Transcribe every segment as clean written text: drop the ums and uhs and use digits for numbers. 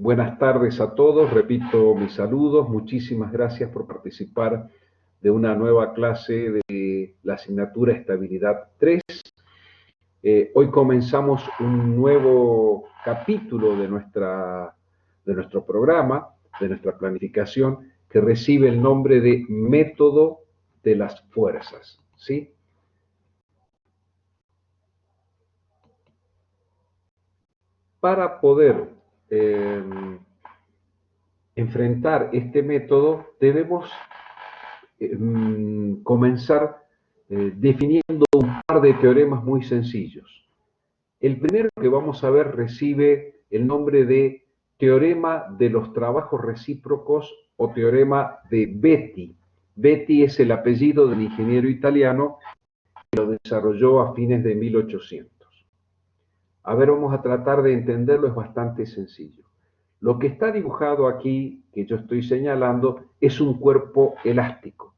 Buenas tardes a todos, repito mis saludos, muchísimas gracias por participar de una nueva clase de la asignatura Estabilidad 3. Hoy comenzamos un nuevo capítulo de nuestro programa, de nuestra planificación, que recibe el nombre de Método de las Fuerzas, ¿sí? Para poder enfrentar este método, debemos comenzar definiendo un par de teoremas muy sencillos. El primero que vamos a ver recibe el nombre de teorema de los trabajos recíprocos o teorema de Betti. Betti es el apellido del ingeniero italiano que lo desarrolló a fines de 1800. A ver, vamos a tratar de entenderlo, es bastante sencillo. Lo que está dibujado aquí, que yo estoy señalando, es un cuerpo elástico.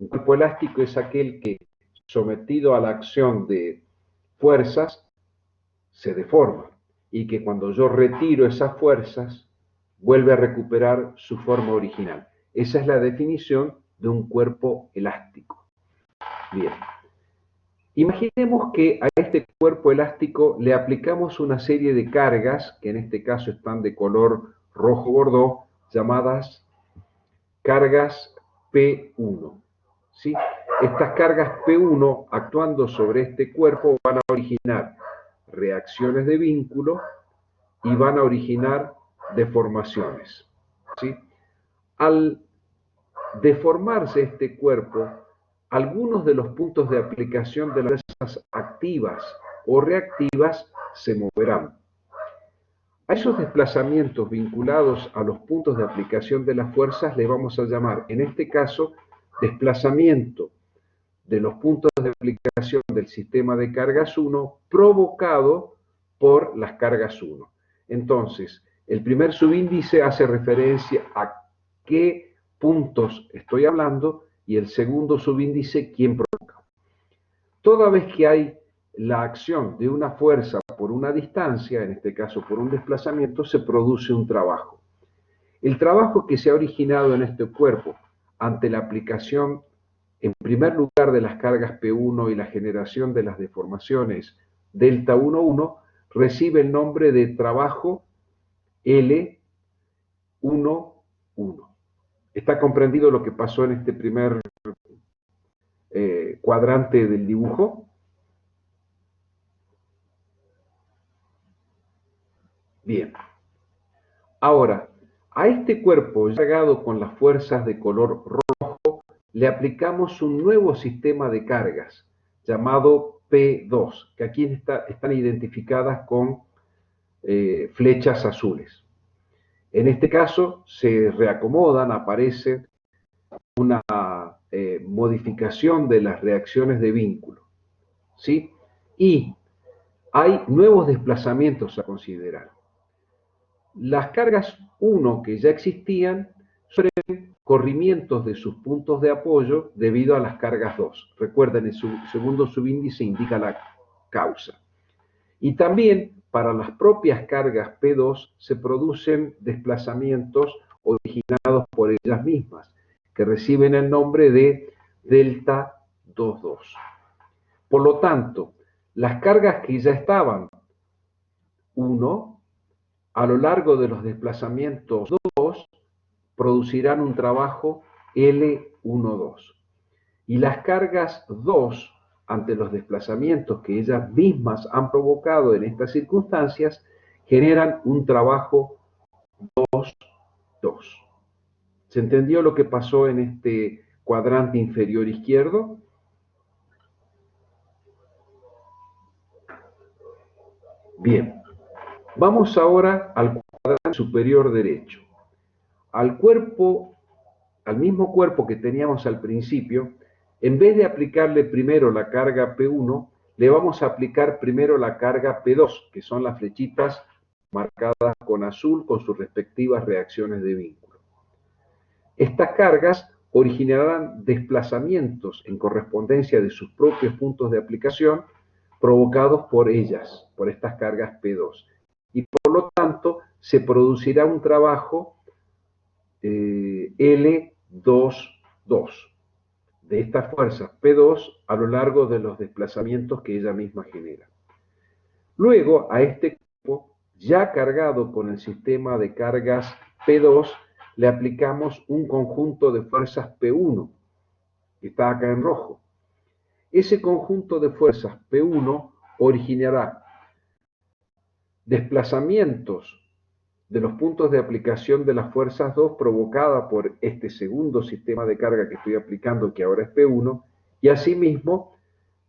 Un cuerpo elástico es aquel que, sometido a la acción de fuerzas, se deforma y que cuando yo retiro esas fuerzas, vuelve a recuperar su forma original. Esa es la definición de un cuerpo elástico. Bien. Imaginemos que a este cuerpo elástico le aplicamos una serie de cargas, que en este caso están de color rojo bordó, llamadas cargas P1. ¿Sí? Estas cargas P1, actuando sobre este cuerpo, van a originar reacciones de vínculo y van a originar deformaciones. ¿Sí? Al deformarse este cuerpo, algunos de los puntos de aplicación de las fuerzas activas o reactivas se moverán. A esos desplazamientos vinculados a los puntos de aplicación de las fuerzas le vamos a llamar, en este caso, desplazamiento de los puntos de aplicación del sistema de cargas 1 provocado por las cargas 1. Entonces, el primer subíndice hace referencia a qué puntos estoy hablando y el segundo subíndice quién provoca. Toda vez que hay la acción de una fuerza por una distancia, en este caso por un desplazamiento, se produce un trabajo. El trabajo que se ha originado en este cuerpo ante la aplicación, en primer lugar, de las cargas P1 y la generación de las deformaciones delta 1,1, recibe el nombre de trabajo L1,1. ¿Está comprendido lo que pasó en este primer cuadrante del dibujo? Bien. Ahora, a este cuerpo cargado con las fuerzas de color rojo, le aplicamos un nuevo sistema de cargas llamado P2, que aquí están identificadas con flechas azules. En este caso se reacomodan, aparece una modificación de las reacciones de vínculo, ¿sí? Y hay nuevos desplazamientos a considerar. Las cargas 1 que ya existían sufren corrimientos de sus puntos de apoyo debido a las cargas 2. Recuerden, el segundo subíndice indica la causa. Y también para las propias cargas P2 se producen desplazamientos originados por ellas mismas, que reciben el nombre de delta 2,2. Por lo tanto, las cargas que ya estaban 1, a lo largo de los desplazamientos 2, producirán un trabajo L1,2. Y las cargas 2, ante los desplazamientos que ellas mismas han provocado en estas circunstancias, generan un trabajo 2,2. ¿Se entendió lo que pasó en este cuadrante inferior izquierdo? Bien. Vamos ahora al cuadrante superior derecho. Al mismo cuerpo que teníamos al principio, en vez de aplicarle primero la carga P1, le vamos a aplicar primero la carga P2, que son las flechitas marcadas con azul con sus respectivas reacciones de vínculo. Estas cargas originarán desplazamientos en correspondencia de sus propios puntos de aplicación provocados por ellas, por estas cargas P2. Y por lo tanto se producirá un trabajo L2,2 de estas fuerzas P2 a lo largo de los desplazamientos que ella misma genera. Luego, a este cuerpo, ya cargado con el sistema de cargas P2, le aplicamos un conjunto de fuerzas P1, que está acá en rojo. Ese conjunto de fuerzas P1 originará desplazamientos de los puntos de aplicación de las fuerzas 2 provocada por este segundo sistema de carga que estoy aplicando, que ahora es P1, y asimismo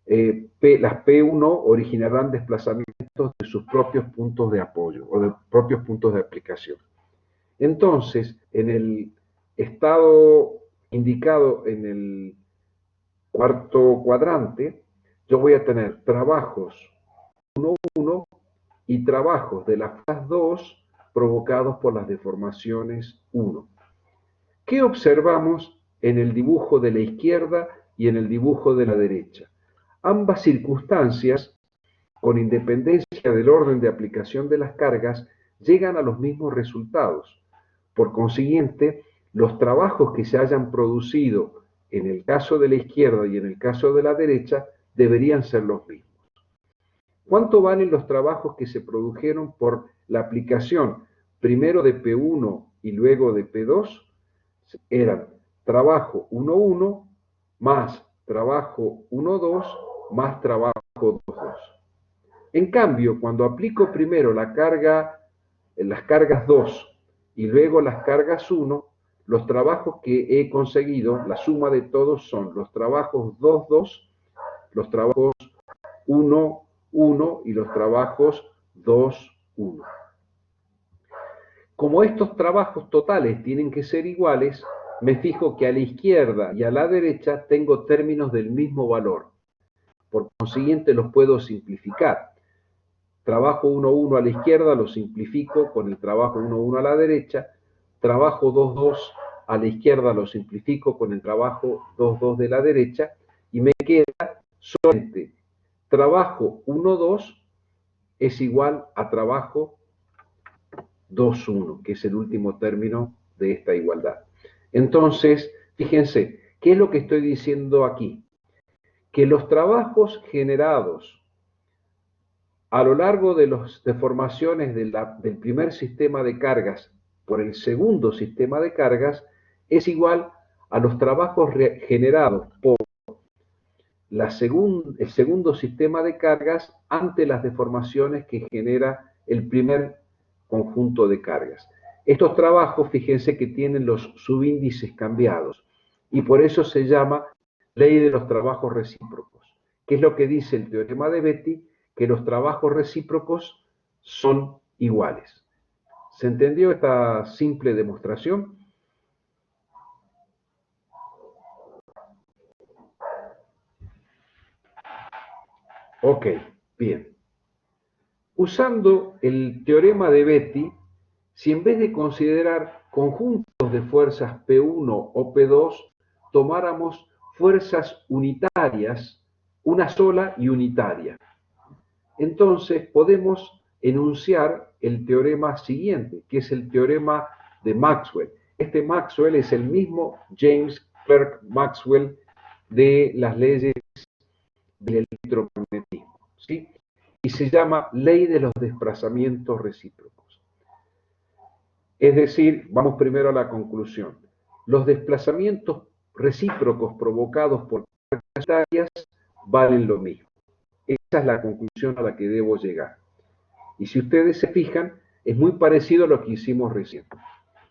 las P1 originarán desplazamientos de sus propios puntos de apoyo o de propios puntos de aplicación. Entonces, en el estado indicado en el cuarto cuadrante, yo voy a tener trabajos 1,1 y trabajos de las fuerzas 2 provocados por las deformaciones 1. ¿Qué observamos en el dibujo de la izquierda y en el dibujo de la derecha? Ambas circunstancias, con independencia del orden de aplicación de las cargas, llegan a los mismos resultados. Por consiguiente, los trabajos que se hayan producido en el caso de la izquierda y en el caso de la derecha deberían ser los mismos. ¿Cuánto valen los trabajos que se produjeron por la aplicación primero de P1 y luego de P2? Eran trabajo 1,1 más trabajo 1,2 más trabajo 2,2. En cambio, cuando aplico primero las cargas 2 y luego las cargas 1, los trabajos que he conseguido, la suma de todos son los trabajos 2,2, los trabajos 1,1 y los trabajos 2,1. Como estos trabajos totales tienen que ser iguales, me fijo que a la izquierda y a la derecha tengo términos del mismo valor. Por consiguiente, los puedo simplificar. Trabajo 1,1 a la izquierda lo simplifico con el trabajo 1,1 a la derecha. Trabajo 2,2 a la izquierda lo simplifico con el trabajo 2,2 de la derecha. Y me queda solamente trabajo 1,2 es igual a trabajo 2,1, que es el último término de esta igualdad. Entonces, fíjense, ¿qué es lo que estoy diciendo aquí? Que los trabajos generados a lo largo de las deformaciones del primer sistema de cargas por el segundo sistema de cargas es igual a los trabajos generados por el segundo sistema de cargas ante las deformaciones que genera el primer conjunto de cargas. Estos trabajos, fíjense que tienen los subíndices cambiados y por eso se llama ley de los trabajos recíprocos. ¿Qué es lo que dice el teorema de Betti? Que los trabajos recíprocos son iguales. ¿Se entendió esta simple demostración? Ok, bien. Usando el teorema de Betti, si en vez de considerar conjuntos de fuerzas P1 o P2, tomáramos fuerzas unitarias, una sola y unitaria, entonces podemos enunciar el teorema siguiente, que es el teorema de Maxwell. Este Maxwell es el mismo James Clerk Maxwell de las leyes del electromagnetismo, ¿sí? Y se llama ley de los desplazamientos recíprocos. Es decir, vamos primero a la conclusión. Los desplazamientos recíprocos provocados por cargas unitarias valen lo mismo. Esa es la conclusión a la que debo llegar. Y si ustedes se fijan, es muy parecido a lo que hicimos recién.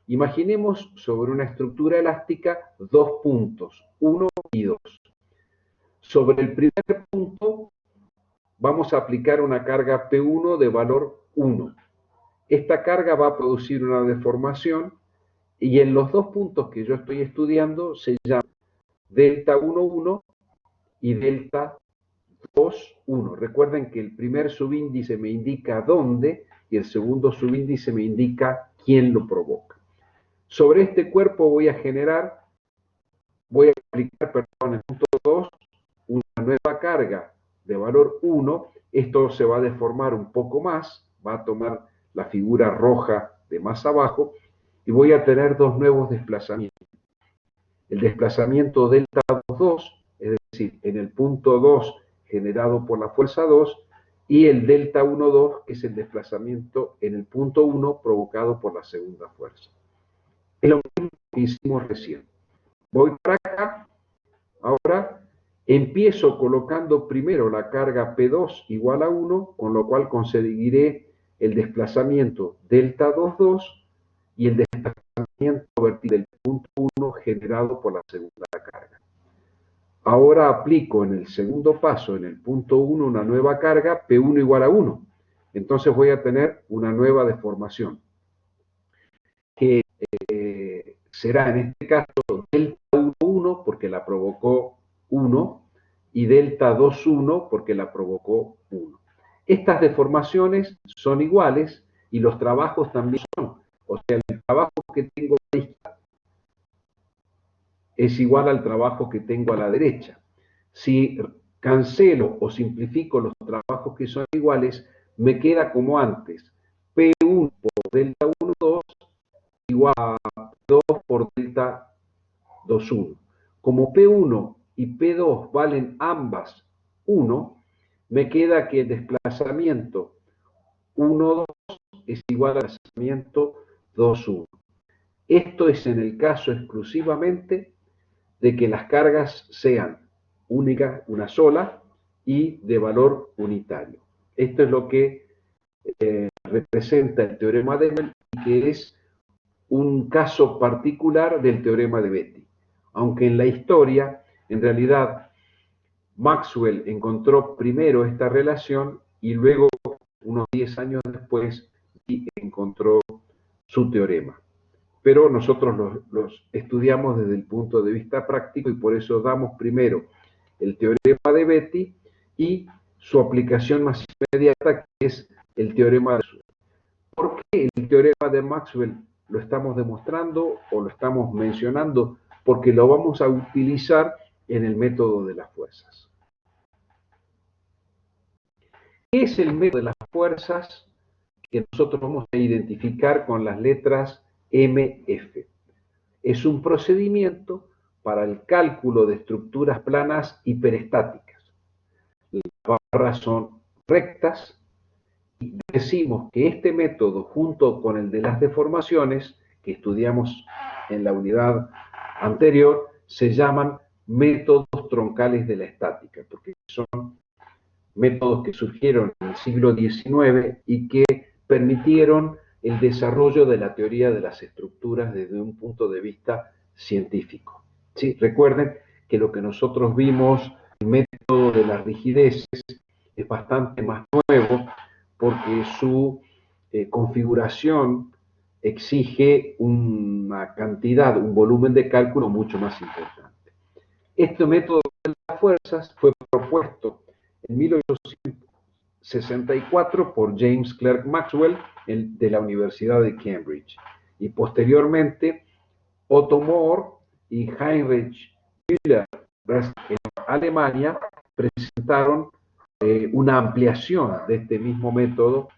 Imaginemos sobre una estructura elástica dos puntos, 1 y 2. Sobre el primer punto vamos a aplicar una carga P1 de valor 1. Esta carga va a producir una deformación y en los dos puntos que yo estoy estudiando se llaman delta 1,1 y delta 2,1. Recuerden que el primer subíndice me indica dónde y el segundo subíndice me indica quién lo provoca. Sobre este cuerpo voy a aplicar, en el punto 2, una nueva carga de valor 1. Esto se va a deformar un poco más, va a tomar la figura roja de más abajo, y voy a tener dos nuevos desplazamientos. El desplazamiento delta 2, es decir, en el punto 2 generado por la fuerza 2, y el delta 1,2, que es el desplazamiento en el punto 1 provocado por la segunda fuerza. Es lo mismo que hicimos recién. Voy para acá, ahora empiezo colocando primero la carga P2 igual a 1, con lo cual conseguiré el desplazamiento delta 2,2 y el desplazamiento vertical del punto 1 generado por la segunda carga. Ahora aplico en el segundo paso, en el punto 1, una nueva carga, P1 igual a 1. Entonces voy a tener una nueva deformación, que será en este caso delta 1,1 porque la provocó 1 y delta 2,1 porque la provocó 1. Estas deformaciones son iguales y los trabajos también son. O sea, el trabajo que tengo a la izquierda es igual al trabajo que tengo a la derecha. Si cancelo o simplifico los trabajos que son iguales, me queda como antes. P1 por delta 1,2 igual a 2 por delta 2,1. Como P1 y P2 valen ambas 1, me queda que el desplazamiento 1,2 es igual al desplazamiento 2,1. Esto es en el caso exclusivamente de que las cargas sean únicas, una sola, y de valor unitario. Esto es lo que representa el teorema de Bell, que es un caso particular del teorema de Betti. Aunque en la historia, en realidad, Maxwell encontró primero esta relación y luego, unos 10 años después, encontró su teorema. Pero nosotros los estudiamos desde el punto de vista práctico y por eso damos primero el teorema de Betti y su aplicación más inmediata, que es el teorema de Maxwell. ¿Por qué el teorema de Maxwell lo estamos demostrando o lo estamos mencionando? Porque lo vamos a utilizar en el método de las fuerzas. ¿Qué es el método de las fuerzas que nosotros vamos a identificar con las letras MF? Es un procedimiento para el cálculo de estructuras planas hiperestáticas. Las barras son rectas y decimos que este método, junto con el de las deformaciones, que estudiamos en la unidad anterior, se llaman métodos troncales de la estática, porque son métodos que surgieron en el siglo XIX y que permitieron el desarrollo de la teoría de las estructuras desde un punto de vista científico. ¿Sí? Recuerden que lo que nosotros vimos, el método de las rigideces, es bastante más nuevo porque su configuración exige una cantidad, un volumen de cálculo mucho más importante. Este método de las fuerzas fue propuesto en 1864 por James Clerk Maxwell de la Universidad de Cambridge y posteriormente Otto Moore y Heinrich Müller en Alemania presentaron una ampliación de este mismo método,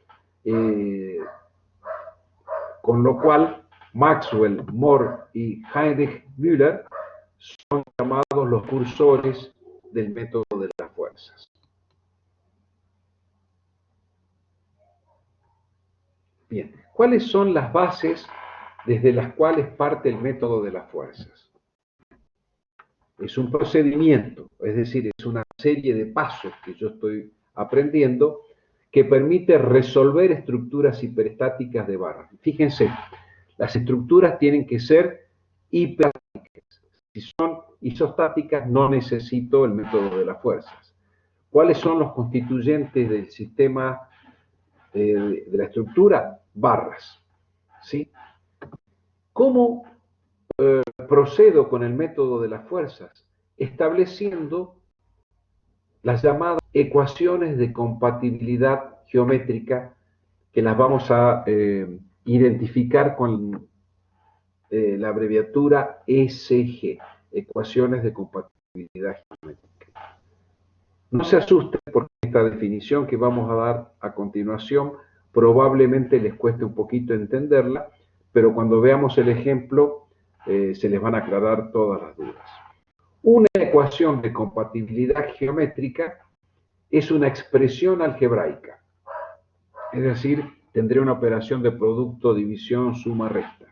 con lo cual Maxwell, Moore y Heinrich Müller son llamados los cursores del método de las fuerzas. Bien, ¿cuáles son las bases desde las cuales parte el método de las fuerzas? Es un procedimiento, es decir, es una serie de pasos que yo estoy aprendiendo que permite resolver estructuras hiperestáticas de barras. Fíjense, las estructuras tienen que ser hiperestáticas. Si son isostáticas, no necesito el método de las fuerzas. ¿Cuáles son los constituyentes del sistema de la estructura? Barras. ¿Sí? ¿Cómo procedo con el método de las fuerzas? Estableciendo las llamadas ecuaciones de compatibilidad geométrica, que las vamos a identificar con la abreviatura ECG, ecuaciones de compatibilidad geométrica. No se asusten porque esta definición que vamos a dar a continuación probablemente les cueste un poquito entenderla, pero cuando veamos el ejemplo se les van a aclarar todas las dudas. Una ecuación de compatibilidad geométrica es una expresión algebraica, es decir, tendré una operación de producto, división, suma, resta,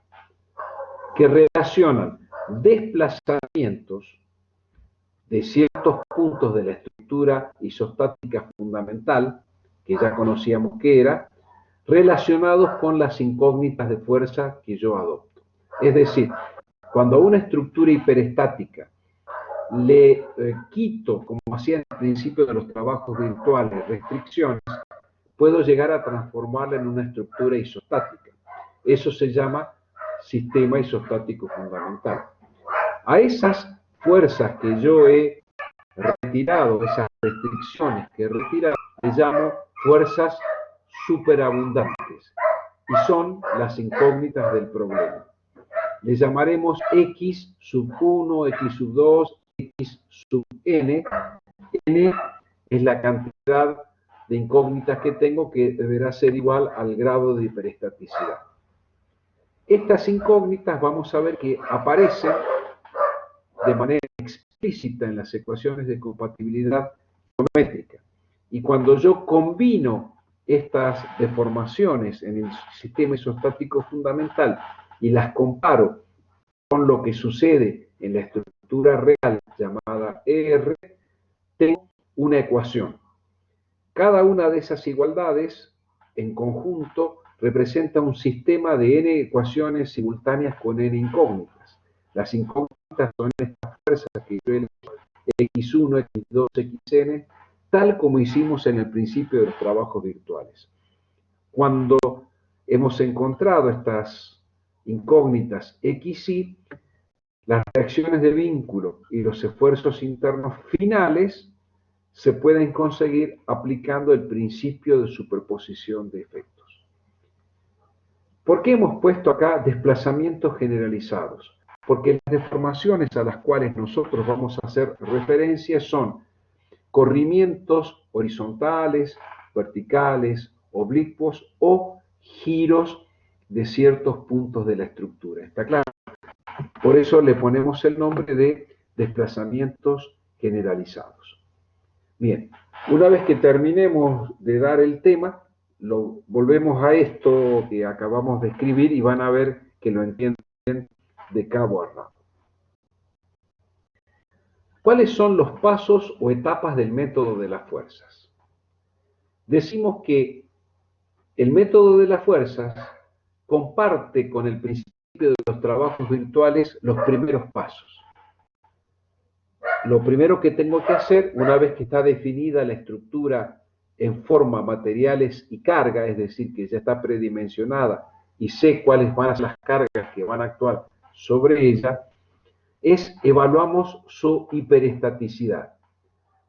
que relacionan desplazamientos de ciertos puntos de la estructura isostática fundamental, que ya conocíamos que era, relacionados con las incógnitas de fuerza que yo adopto. Es decir, cuando a una estructura hiperestática le quito, como hacía en el principio de los trabajos virtuales, restricciones, puedo llegar a transformarla en una estructura isostática. Eso se llama sistema isostático fundamental. A esas fuerzas que yo he retirado, esas restricciones que he retirado, les llamo fuerzas superabundantes y son las incógnitas del problema. Les llamaremos X sub 1, X sub 2, X sub N. N es la cantidad de incógnitas que tengo, que deberá ser igual al grado de hiperestaticidad. Estas incógnitas vamos a ver que aparecen de manera explícita en las ecuaciones de compatibilidad geométrica. Y cuando yo combino estas deformaciones en el sistema isostático fundamental y las comparo con lo que sucede en la estructura real llamada ER, tengo una ecuación. Cada una de esas igualdades en conjunto representa un sistema de n ecuaciones simultáneas con n incógnitas. Las incógnitas son estas fuerzas que yo elijo, x1, x2, xn, tal como hicimos en el principio de los trabajos virtuales. Cuando hemos encontrado estas incógnitas x y, las reacciones de vínculo y los esfuerzos internos finales se pueden conseguir aplicando el principio de superposición de efectos. ¿Por qué hemos puesto acá desplazamientos generalizados? Porque las deformaciones a las cuales nosotros vamos a hacer referencia son corrimientos horizontales, verticales, oblicuos o giros de ciertos puntos de la estructura. ¿Está claro? Por eso le ponemos el nombre de desplazamientos generalizados. Bien, una vez que terminemos de dar el tema, volvemos a esto que acabamos de escribir y van a ver que lo entienden de cabo a rabo. ¿Cuáles son los pasos o etapas del método de las fuerzas? Decimos que el método de las fuerzas comparte con el principio de los trabajos virtuales los primeros pasos. Lo primero que tengo que hacer, una vez que está definida la estructura en forma, materiales y carga, es decir, que ya está predimensionada y sé cuáles van a ser las cargas que van a actuar sobre ella, es evaluamos su hiperestaticidad.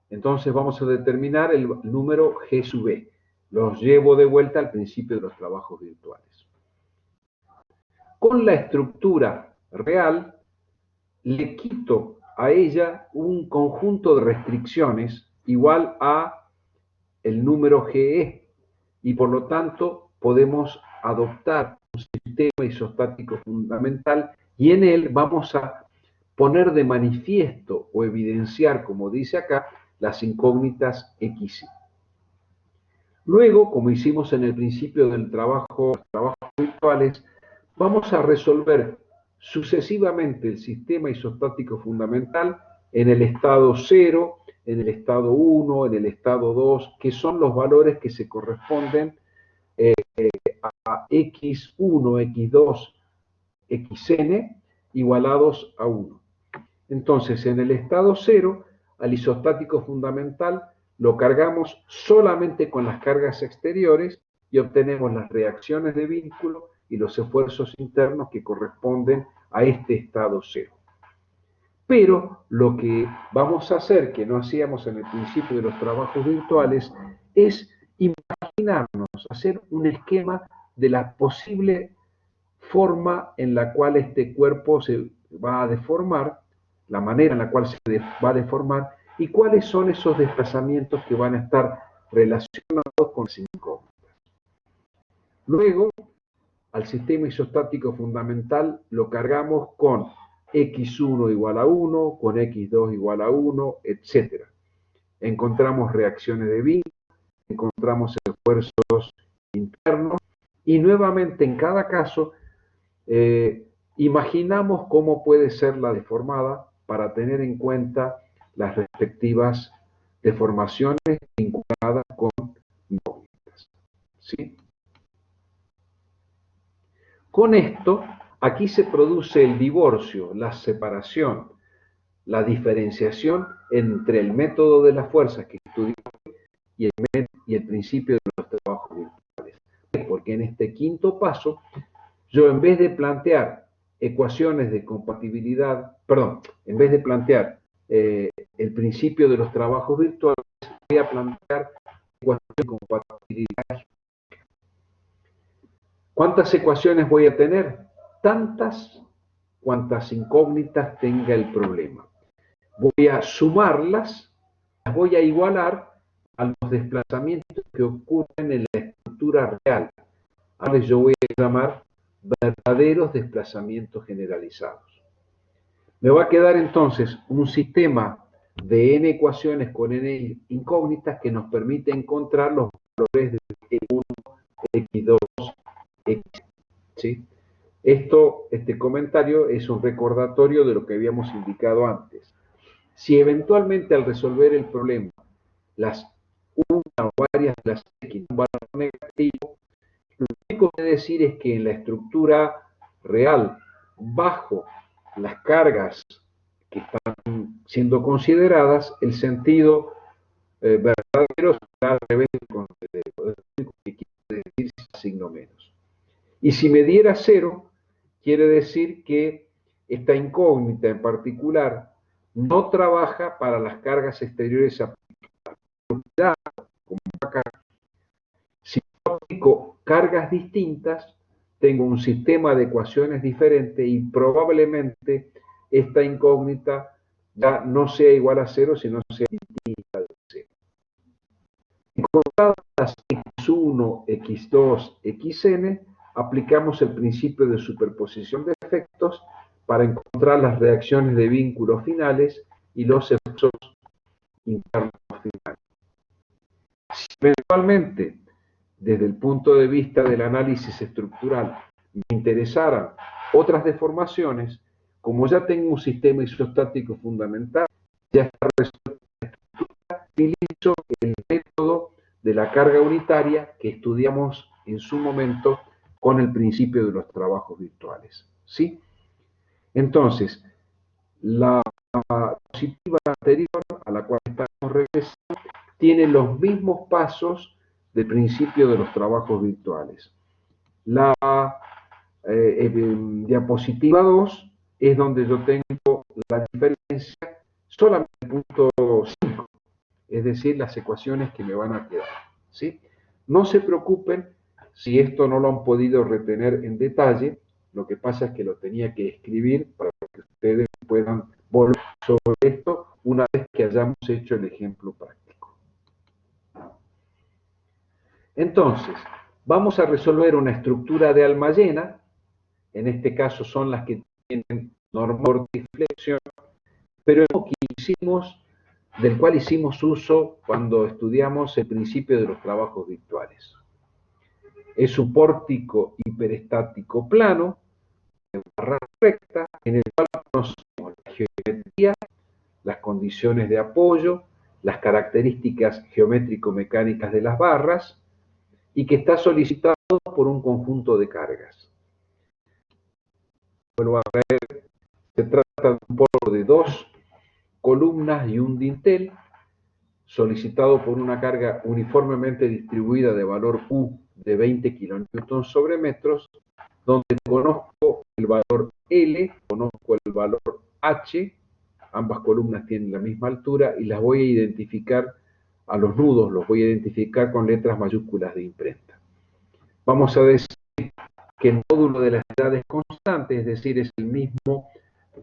Entonces vamos a determinar el número G sub E. Los llevo de vuelta al principio de los trabajos virtuales. Con la estructura real, le quito a ella un conjunto de restricciones igual a el número GE y por lo tanto podemos adoptar un sistema isostático fundamental y en él vamos a poner de manifiesto o evidenciar, como dice acá, las incógnitas X y. Luego, como hicimos en el principio del trabajos virtuales, vamos a resolver sucesivamente el sistema isostático fundamental en el estado 0, en el estado 1, en el estado 2, que son los valores que se corresponden a x1, x2, xn igualados a 1. Entonces, en el estado 0, al isostático fundamental lo cargamos solamente con las cargas exteriores y obtenemos las reacciones de vínculo y los esfuerzos internos que corresponden a este estado 0. Pero lo que vamos a hacer, que no hacíamos en el principio de los trabajos virtuales, es imaginarnos, hacer un esquema de la posible forma en la cual este cuerpo se va a deformar, la manera en la cual se va a deformar y cuáles son esos desplazamientos que van a estar relacionados con las incógnitas. Luego, al sistema isostático fundamental lo cargamos con x1 igual a 1, con x2 igual a 1, etc. Encontramos reacciones de vínculo, encontramos esfuerzos internos y nuevamente en cada caso imaginamos cómo puede ser la deformada para tener en cuenta las respectivas deformaciones vinculadas con incógnitas. ¿Sí? Con esto, aquí se produce el divorcio, la separación, la diferenciación entre el método de las fuerzas que estudiamos y el principio de los trabajos virtuales. Porque en este quinto paso, yo en vez de plantear ecuaciones de compatibilidad, perdón, en vez de plantear el principio de los trabajos virtuales, voy a plantear ecuaciones de compatibilidad. ¿Cuántas ecuaciones voy a tener? Tantas cuantas incógnitas tenga el problema. Voy a sumarlas, las voy a igualar a los desplazamientos que ocurren en la estructura real. Ahora yo voy a llamar verdaderos desplazamientos generalizados. Me va a quedar entonces un sistema de n ecuaciones con n incógnitas que nos permite encontrar los valores de x1, x2, x. ¿Sí? Este comentario es un recordatorio de lo que habíamos indicado antes. Si eventualmente al resolver el problema, una o varias de las x un valor negativo, lo único que decir es que en la estructura real, bajo las cargas que están siendo consideradas, el sentido verdadero será al revés del concedero. Es lo único que quiere decir si asigno menos. Y si me diera 0, quiere decir que esta incógnita en particular no trabaja para las cargas exteriores aplicadas. Como acá, si yo aplico cargas distintas, tengo un sistema de ecuaciones diferente y probablemente esta incógnita ya no sea igual a 0, sino sea distinta de 0. Encontradas x1, x2, xn, aplicamos el principio de superposición de efectos para encontrar las reacciones de vínculo finales y los efectos internos finales. Si eventualmente, desde el punto de vista del análisis estructural, me interesaran otras deformaciones, como ya tengo un sistema isostático fundamental, ya está resuelto la estructura, utilizo el método de la carga unitaria que estudiamos en su momento con el principio de los trabajos virtuales. ¿Sí? Entonces, la diapositiva anterior a la cual estamos regresando tiene los mismos pasos del principio de los trabajos virtuales. La diapositiva 2 es donde yo tengo la diferencia solamente en el punto 5, es decir, las ecuaciones que me van a quedar. ¿Sí? No se preocupen si esto no lo han podido retener en detalle, lo que pasa es que lo tenía que escribir para que ustedes puedan volver sobre esto una vez que hayamos hecho el ejemplo práctico. Entonces, vamos a resolver una estructura de alma llena, en este caso son las que tienen norma de flexión, pero el que hicimos, del cual hicimos uso cuando estudiamos el principio de los trabajos virtuales. Es un pórtico hiperestático plano, de barra recta, en el cual conocemos la geometría, las condiciones de apoyo, las características geométrico-mecánicas de las barras, y que está solicitado por un conjunto de cargas. Vuelvo a ver, se trata de un polo de 2 columnas y un dintel, solicitado por una carga uniformemente distribuida de valor U de 20 kN sobre metros, donde conozco el valor L, conozco el valor H, ambas columnas tienen la misma altura y las voy a identificar a los nudos, los voy a identificar con letras mayúsculas de imprenta. Vamos a decir que el módulo de la edad es constante, es decir, es el mismo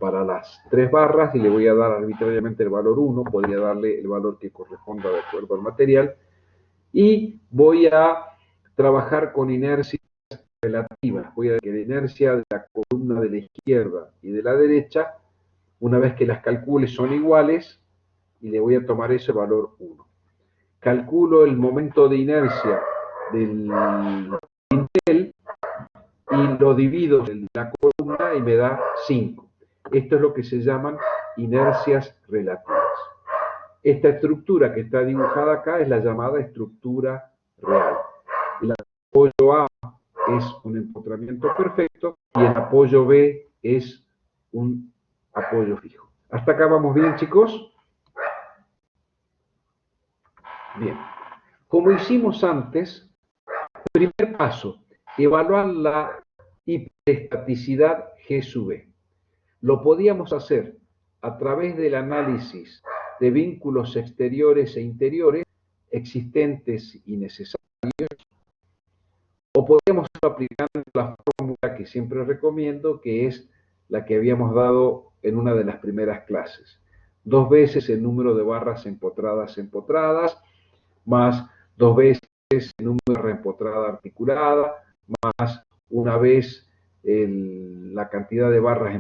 para las 3 barras y le voy a dar arbitrariamente el valor 1, podría darle el valor que corresponda de acuerdo al material, y voy a trabajar con inercia relativas. Voy a decir que la inercia de la columna de la izquierda y de la derecha, una vez que las calcule, son iguales y le voy a tomar ese valor 1. Calculo el momento de inercia del dintel y lo divido en la columna y me da 5. Esto es lo que se llaman inercias relativas. Esta estructura que está dibujada acá es la llamada estructura real. El apoyo A es un empotramiento perfecto y el apoyo B es un apoyo fijo. ¿Hasta acá vamos bien, chicos? Bien. Como hicimos antes, primer paso, evaluar la hiperestaticidad G sub E. Lo podíamos hacer a través del análisis de vínculos exteriores e interiores existentes y necesarios, o podíamos aplicar la fórmula que siempre recomiendo, que es la que habíamos dado en una de las primeras clases. 2 veces el número de barras empotradas, más 2 veces el número de barra empotrada articulada, más una vez la cantidad de barras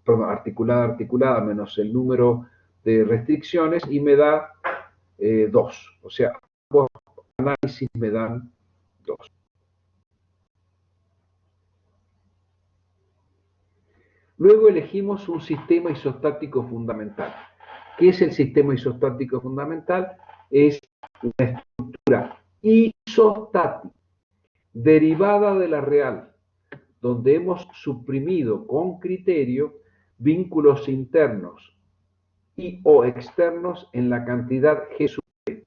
articulada, menos el número de restricciones, y me da 2. O sea, ambos análisis me dan 2. Luego elegimos un sistema isostático fundamental. ¿Qué es el sistema isostático fundamental? Es una estructura isostática derivada de la real, donde hemos suprimido con criterio vínculos internos y o externos en la cantidad G sub E,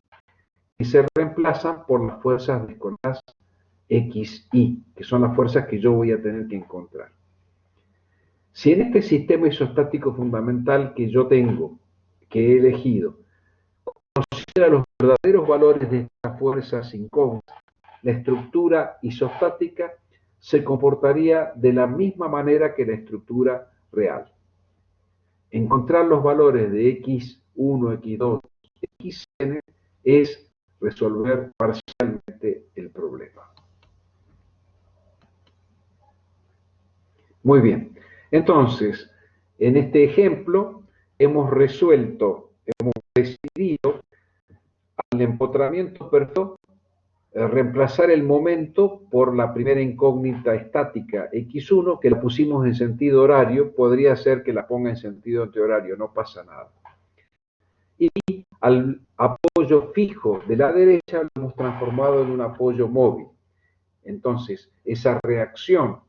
y se reemplazan por las fuerzas viscosas X, Y, que son las fuerzas que yo voy a tener que encontrar. Si en este sistema isostático fundamental que yo tengo, que he elegido, conociera los verdaderos valores de estas fuerzas incógnitas, la estructura isostática se comportaría de la misma manera que la estructura real. Encontrar los valores de X1, X2, Xn es resolver parcialmente el problema. Muy bien. Entonces, en este ejemplo, hemos decidido al empotramiento perfecto reemplazar el momento por la primera incógnita estática X1, que la pusimos en sentido horario. Podría ser que la ponga en sentido antihorario, no pasa nada. Y al apoyo fijo de la derecha lo hemos transformado en un apoyo móvil. Entonces, esa reacción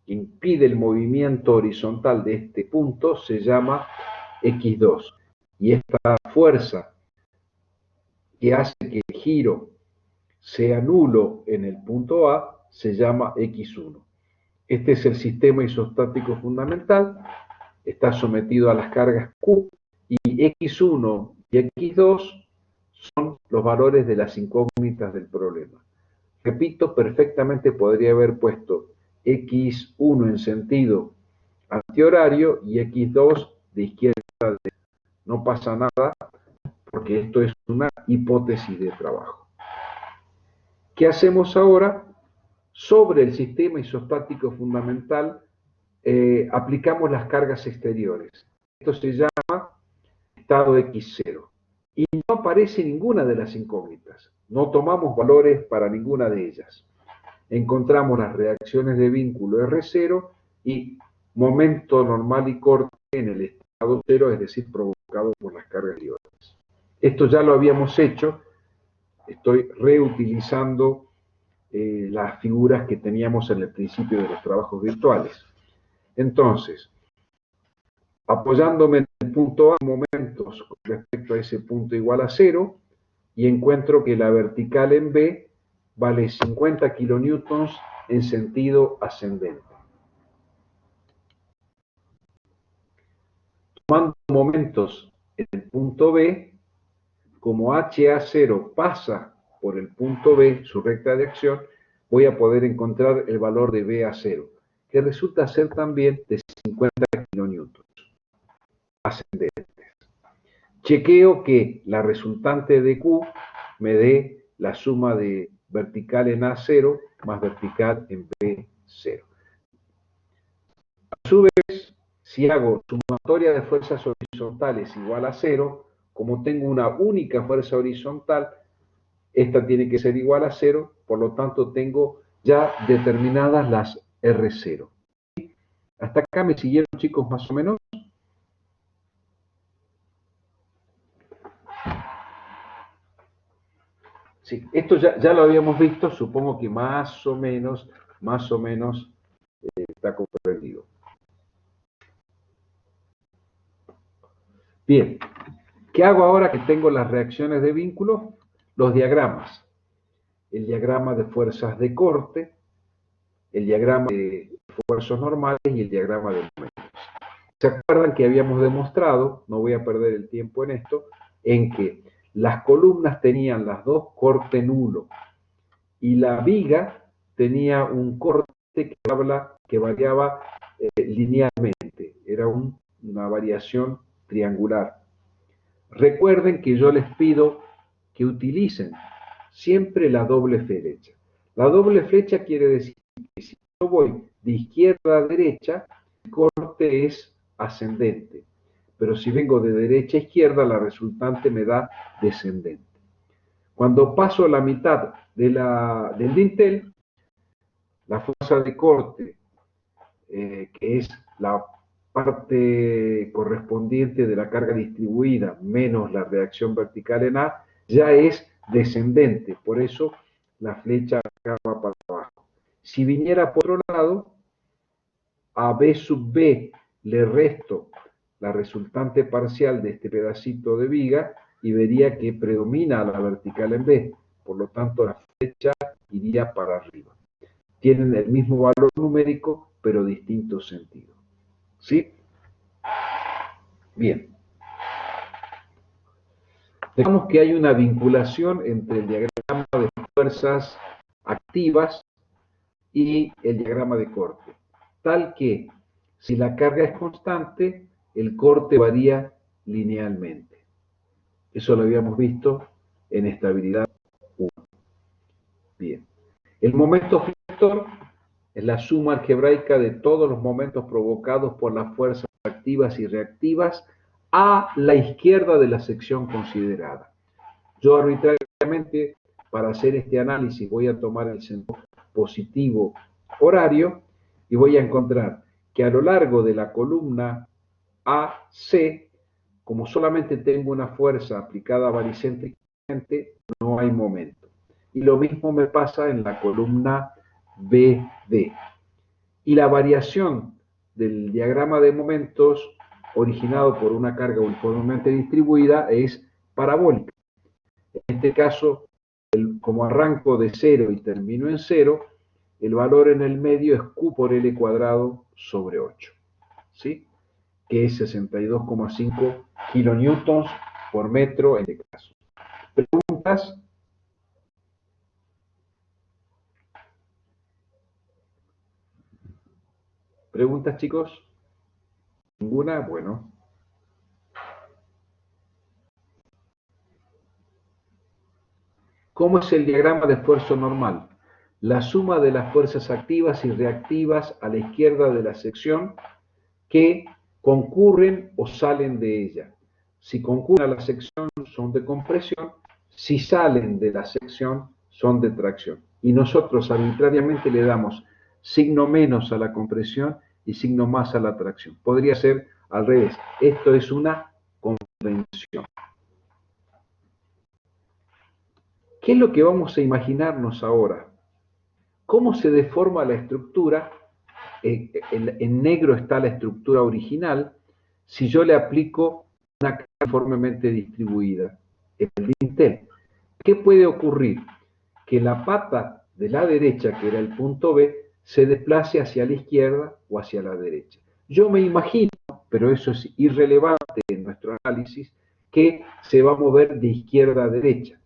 que impide el movimiento horizontal de este punto se llama X2. Y esta fuerza que hace que el giro sea nulo en el punto A se llama X1. Este es el sistema isostático fundamental, está sometido a las cargas Q, y X1 y X2 son los valores de las incógnitas del problema. Repito, perfectamente podría haber puesto X1 en sentido antihorario y X2 de izquierda a derecha. No pasa nada, porque esto es una hipótesis de trabajo. ¿Qué hacemos ahora? Sobre el sistema isostático fundamental aplicamos las cargas exteriores. Esto se llama estado X0. Y no aparece ninguna de las incógnitas. No tomamos valores para ninguna de ellas. Encontramos las reacciones de vínculo R0 y momento normal y corte en el estado 0, es decir, provocado por las cargas exteriores. Esto ya lo habíamos hecho. Estoy reutilizando las figuras que teníamos en el principio de los trabajos virtuales. Entonces, apoyándome en el punto A, momentos con respecto a ese punto igual a 0, y encuentro que la vertical en B vale 50 kilonewtons en sentido ascendente. Tomando momentos en el punto B, como HA0 pasa por el punto B, su recta de acción, voy a poder encontrar el valor de BA0, que resulta ser también de 50 kilonewtons ascendentes. Chequeo que la resultante de Q me dé la suma de vertical en A0 más vertical en B0. A su vez, si hago sumatoria de fuerzas horizontales igual a 0, como tengo una única fuerza horizontal, esta tiene que ser igual a 0, por lo tanto tengo ya determinadas las R0. ¿Hasta acá me siguieron, chicos, más o menos? Sí, esto ya lo habíamos visto, supongo que más o menos está comprendido. Bien, ¿qué hago ahora que tengo las reacciones de vínculo? Los diagramas. El diagrama de fuerzas de corte, el diagrama de esfuerzos normales y el diagrama de momentos. ¿Se acuerdan que habíamos demostrado, no voy a perder el tiempo en esto, en que las columnas tenían las dos corte nulo y la viga tenía un corte que variaba linealmente, era una variación triangular. Recuerden que yo les pido que utilicen siempre la doble flecha. La doble flecha quiere decir que si yo voy de izquierda a derecha, el corte es ascendente. Pero si vengo de derecha a izquierda, la resultante me da descendente. Cuando paso la mitad del dintel, la fuerza de corte, que es la parte correspondiente de la carga distribuida menos la reacción vertical en A, ya es descendente. Por eso la flecha va para abajo. Si viniera por otro lado, a B sub B le resto la resultante parcial de este pedacito de viga y vería que predomina la vertical en B. Por lo tanto, la flecha iría para arriba. Tienen el mismo valor numérico, pero distinto sentido. ¿Sí? Bien. Digamos que hay una vinculación entre el diagrama de fuerzas activas y el diagrama de corte, tal que si la carga es constante, el corte varía linealmente. Eso lo habíamos visto en estabilidad 1. Bien. El momento flector es la suma algebraica de todos los momentos provocados por las fuerzas activas y reactivas a la izquierda de la sección considerada. Yo arbitrariamente, para hacer este análisis, voy a tomar el sentido positivo horario y voy a encontrar que a lo largo de la columna AC, como solamente tengo una fuerza aplicada baricéntricamente, no hay momento. Y lo mismo me pasa en la columna BD. Y la variación del diagrama de momentos originado por una carga uniformemente distribuida es parabólica. En este caso, como arranco de 0 y termino en 0, el valor en el medio es Q por L cuadrado sobre 8, ¿sí? Que es 62,5 kilonewtons por metro en este caso. ¿Preguntas? ¿Preguntas, chicos? ¿Ninguna? Bueno. ¿Cómo es el diagrama de esfuerzo normal? La suma de las fuerzas activas y reactivas a la izquierda de la sección que concurren o salen de ella. Si concurren a la sección son de compresión, si salen de la sección son de tracción. Y nosotros arbitrariamente le damos signo menos a la compresión y signo más a la tracción. Podría ser al revés. Esto es una convención. ¿Qué es lo que vamos a imaginarnos ahora? ¿Cómo se deforma la estructura? En negro está la estructura original. Si yo le aplico una carga uniformemente distribuida, el dintel, ¿qué puede ocurrir? Que la pata de la derecha, que era el punto B, se desplace hacia la izquierda o hacia la derecha. Yo me imagino, pero eso es irrelevante en nuestro análisis, que se va a mover de izquierda a derecha.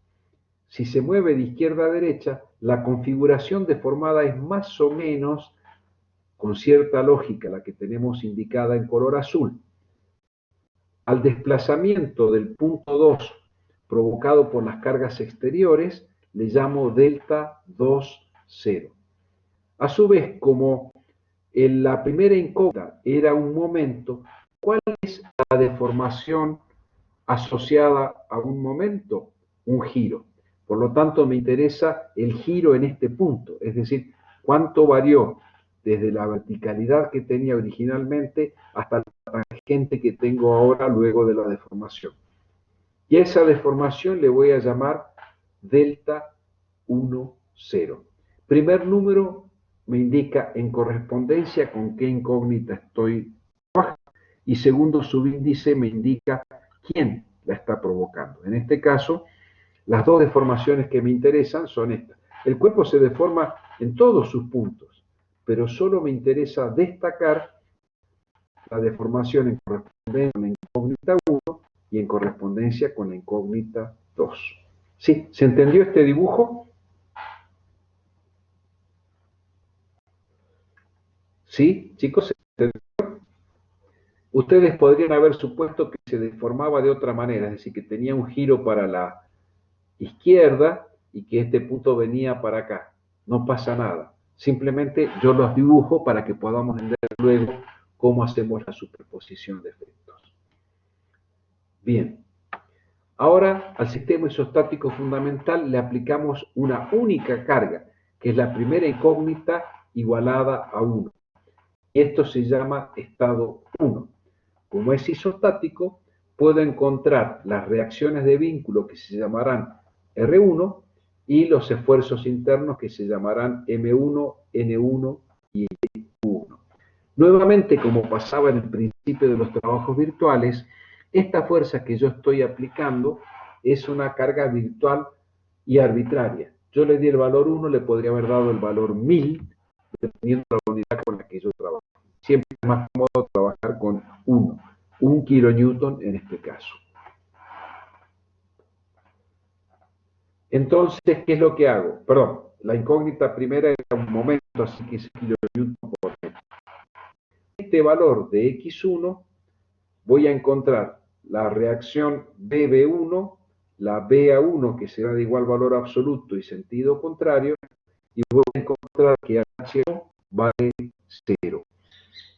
Si se mueve de izquierda a derecha, la configuración deformada es más o menos, con cierta lógica, la que tenemos indicada en color azul. Al desplazamiento del punto 2 provocado por las cargas exteriores, le llamo delta 2, 0. A su vez, como en la primera incógnita era un momento, ¿cuál es la deformación asociada a un momento? Un giro. Por lo tanto, me interesa el giro en este punto, es decir, cuánto varió desde la verticalidad que tenía originalmente hasta la tangente que tengo ahora luego de la deformación. Y a esa deformación le voy a llamar delta 1, 0. Primer número me indica en correspondencia con qué incógnita estoy trabajando. Y segundo subíndice me indica quién la está provocando. En este caso, las dos deformaciones que me interesan son estas. El cuerpo se deforma en todos sus puntos, pero solo me interesa destacar la deformación en correspondencia con la incógnita 1 y en correspondencia con la incógnita 2. ¿Sí? ¿Se entendió este dibujo? ¿Sí, chicos? Ustedes podrían haber supuesto que se deformaba de otra manera, es decir, que tenía un giro para la izquierda y que este punto venía para acá. No pasa nada. Simplemente yo los dibujo para que podamos entender luego cómo hacemos la superposición de efectos. Bien. Ahora al sistema isostático fundamental le aplicamos una única carga, que es la primera incógnita igualada a 1. Y esto se llama estado 1. Como es isostático, puedo encontrar las reacciones de vínculo que se llamarán R1 y los esfuerzos internos que se llamarán M1, N1 y U1. Nuevamente, como pasaba en el principio de los trabajos virtuales, esta fuerza que yo estoy aplicando es una carga virtual y arbitraria. Yo le di el valor 1, le podría haber dado el valor 1000, dependiendo de la unidad con la que yo trabajo. Siempre es más cómodo trabajar con 1, 1 kilonewton en este caso. Entonces, ¿qué es lo que hago? Perdón, la incógnita primera era un momento, así que es kilonewton por metro. Este valor de x1 voy a encontrar la reacción BB1, la BA1 que será de igual valor absoluto y sentido contrario, y voy a encontrar que H1 vale 0.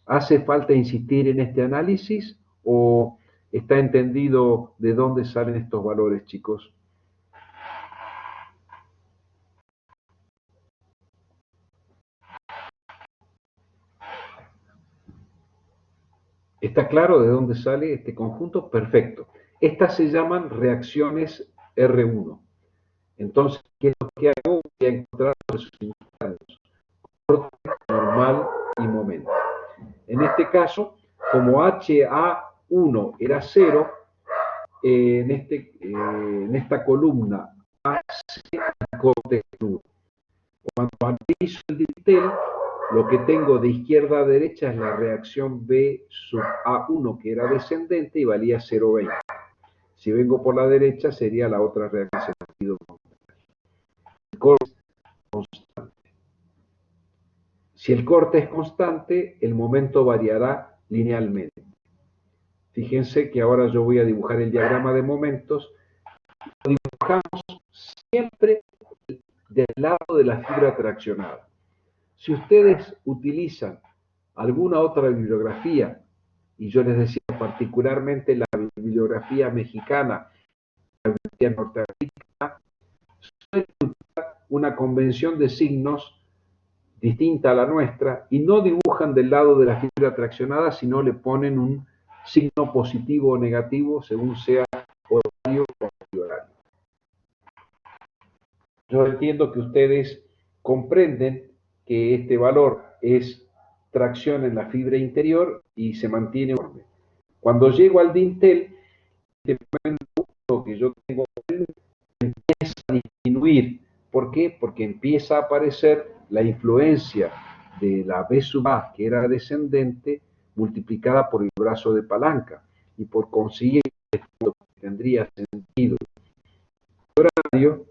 ¿Hace falta insistir en este análisis o está entendido de dónde salen estos valores, chicos? ¿Está claro de dónde sale este conjunto? Perfecto. Estas se llaman reacciones R1. Entonces, ¿qué es lo que hago? Voy a encontrar los internos, corte, normal y momento. En este caso, como HA1 era 0, en esta columna AC corte es 1. Cuando analizo el dintel, lo que tengo de izquierda a derecha es la reacción B sub A1, que era descendente y valía 0,20. Si vengo por la derecha, sería la otra reacción. El corte es constante. Si el corte es constante, el momento variará linealmente. Fíjense que ahora yo voy a dibujar el diagrama de momentos. Lo dibujamos siempre del lado de la fibra traccionada. Si ustedes utilizan alguna otra bibliografía, y yo les decía particularmente la bibliografía mexicana, la bibliografía norteamericana, suelen utilizar una convención de signos distinta a la nuestra y no dibujan del lado de la fibra traccionada, sino le ponen un signo positivo o negativo según sea horario o antihorario. Yo entiendo que ustedes comprenden que este valor es tracción en la fibra interior y se mantiene uniforme. Cuando llego al dintel, este momento que yo tengo empieza a disminuir. ¿Por qué? Porque empieza a aparecer la influencia de la B sub A, que era descendente, multiplicada por el brazo de palanca. Y por consiguiente, lo que tendría sentido horario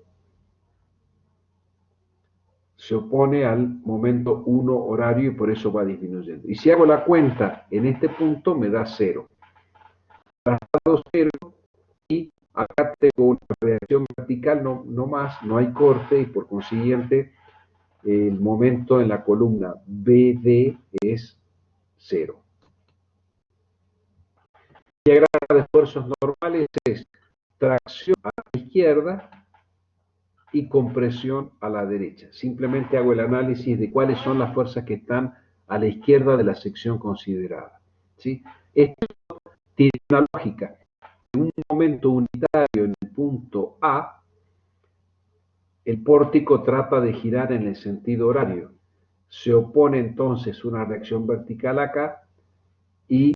se opone al momento 1 horario y por eso va disminuyendo. Y si hago la cuenta en este punto, me da 0. Trasladado 0 y Acá tengo una reacción vertical, no más, no hay corte y por consiguiente el momento en la columna BD es 0. El diagrama de esfuerzos normales es tracción a la izquierda y compresión a la derecha. Simplemente hago el análisis de cuáles son las fuerzas que están a la izquierda de la sección considerada. ¿Sí? Esto tiene una lógica. En un momento unitario en el punto A, el pórtico trata de girar en el sentido horario. Se opone entonces una reacción vertical acá y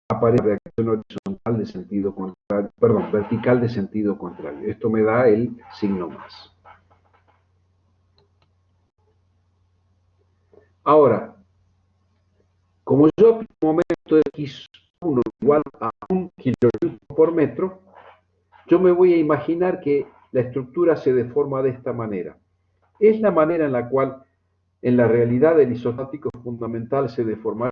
aparece una reacción horizontal de sentido contrario, perdón, vertical de sentido contrario. Esto me da el signo más. Ahora, como yo en un momento x1 igual a 1 kN por metro, yo me voy a imaginar que la estructura se deforma de esta manera. Es la manera en la cual en la realidad el isostático fundamental se deformaría.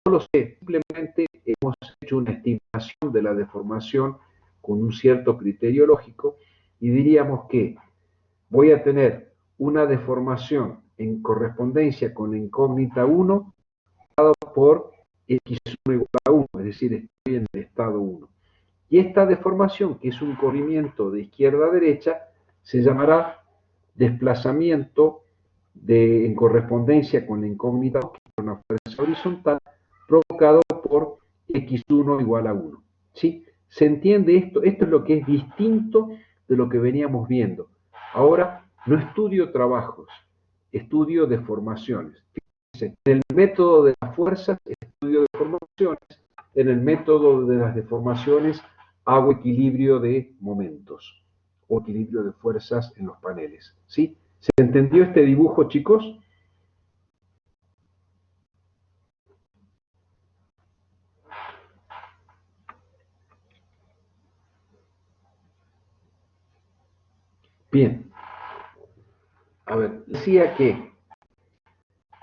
No lo sé, simplemente hemos hecho una estimación de la deformación con un cierto criterio lógico y diríamos que voy a tener una deformación en correspondencia con la incógnita 1 dado por x1 igual a 1, es decir, estoy en el estado 1. Y esta deformación, que es un corrimiento de izquierda a derecha, se llamará desplazamiento en correspondencia con la incógnita, que es una fuerza horizontal, provocado por x1 igual a 1. ¿Sí? ¿Se entiende esto? Esto es lo que es distinto de lo que veníamos viendo. Ahora, no estudio trabajos, estudio deformaciones. Fíjense, en el método de las fuerzas, estudio deformaciones. En el método de las deformaciones, hago equilibrio de momentos o equilibrio de fuerzas en los paneles. ¿Sí? ¿Se entendió este dibujo, chicos? Bien. A ver, decía que,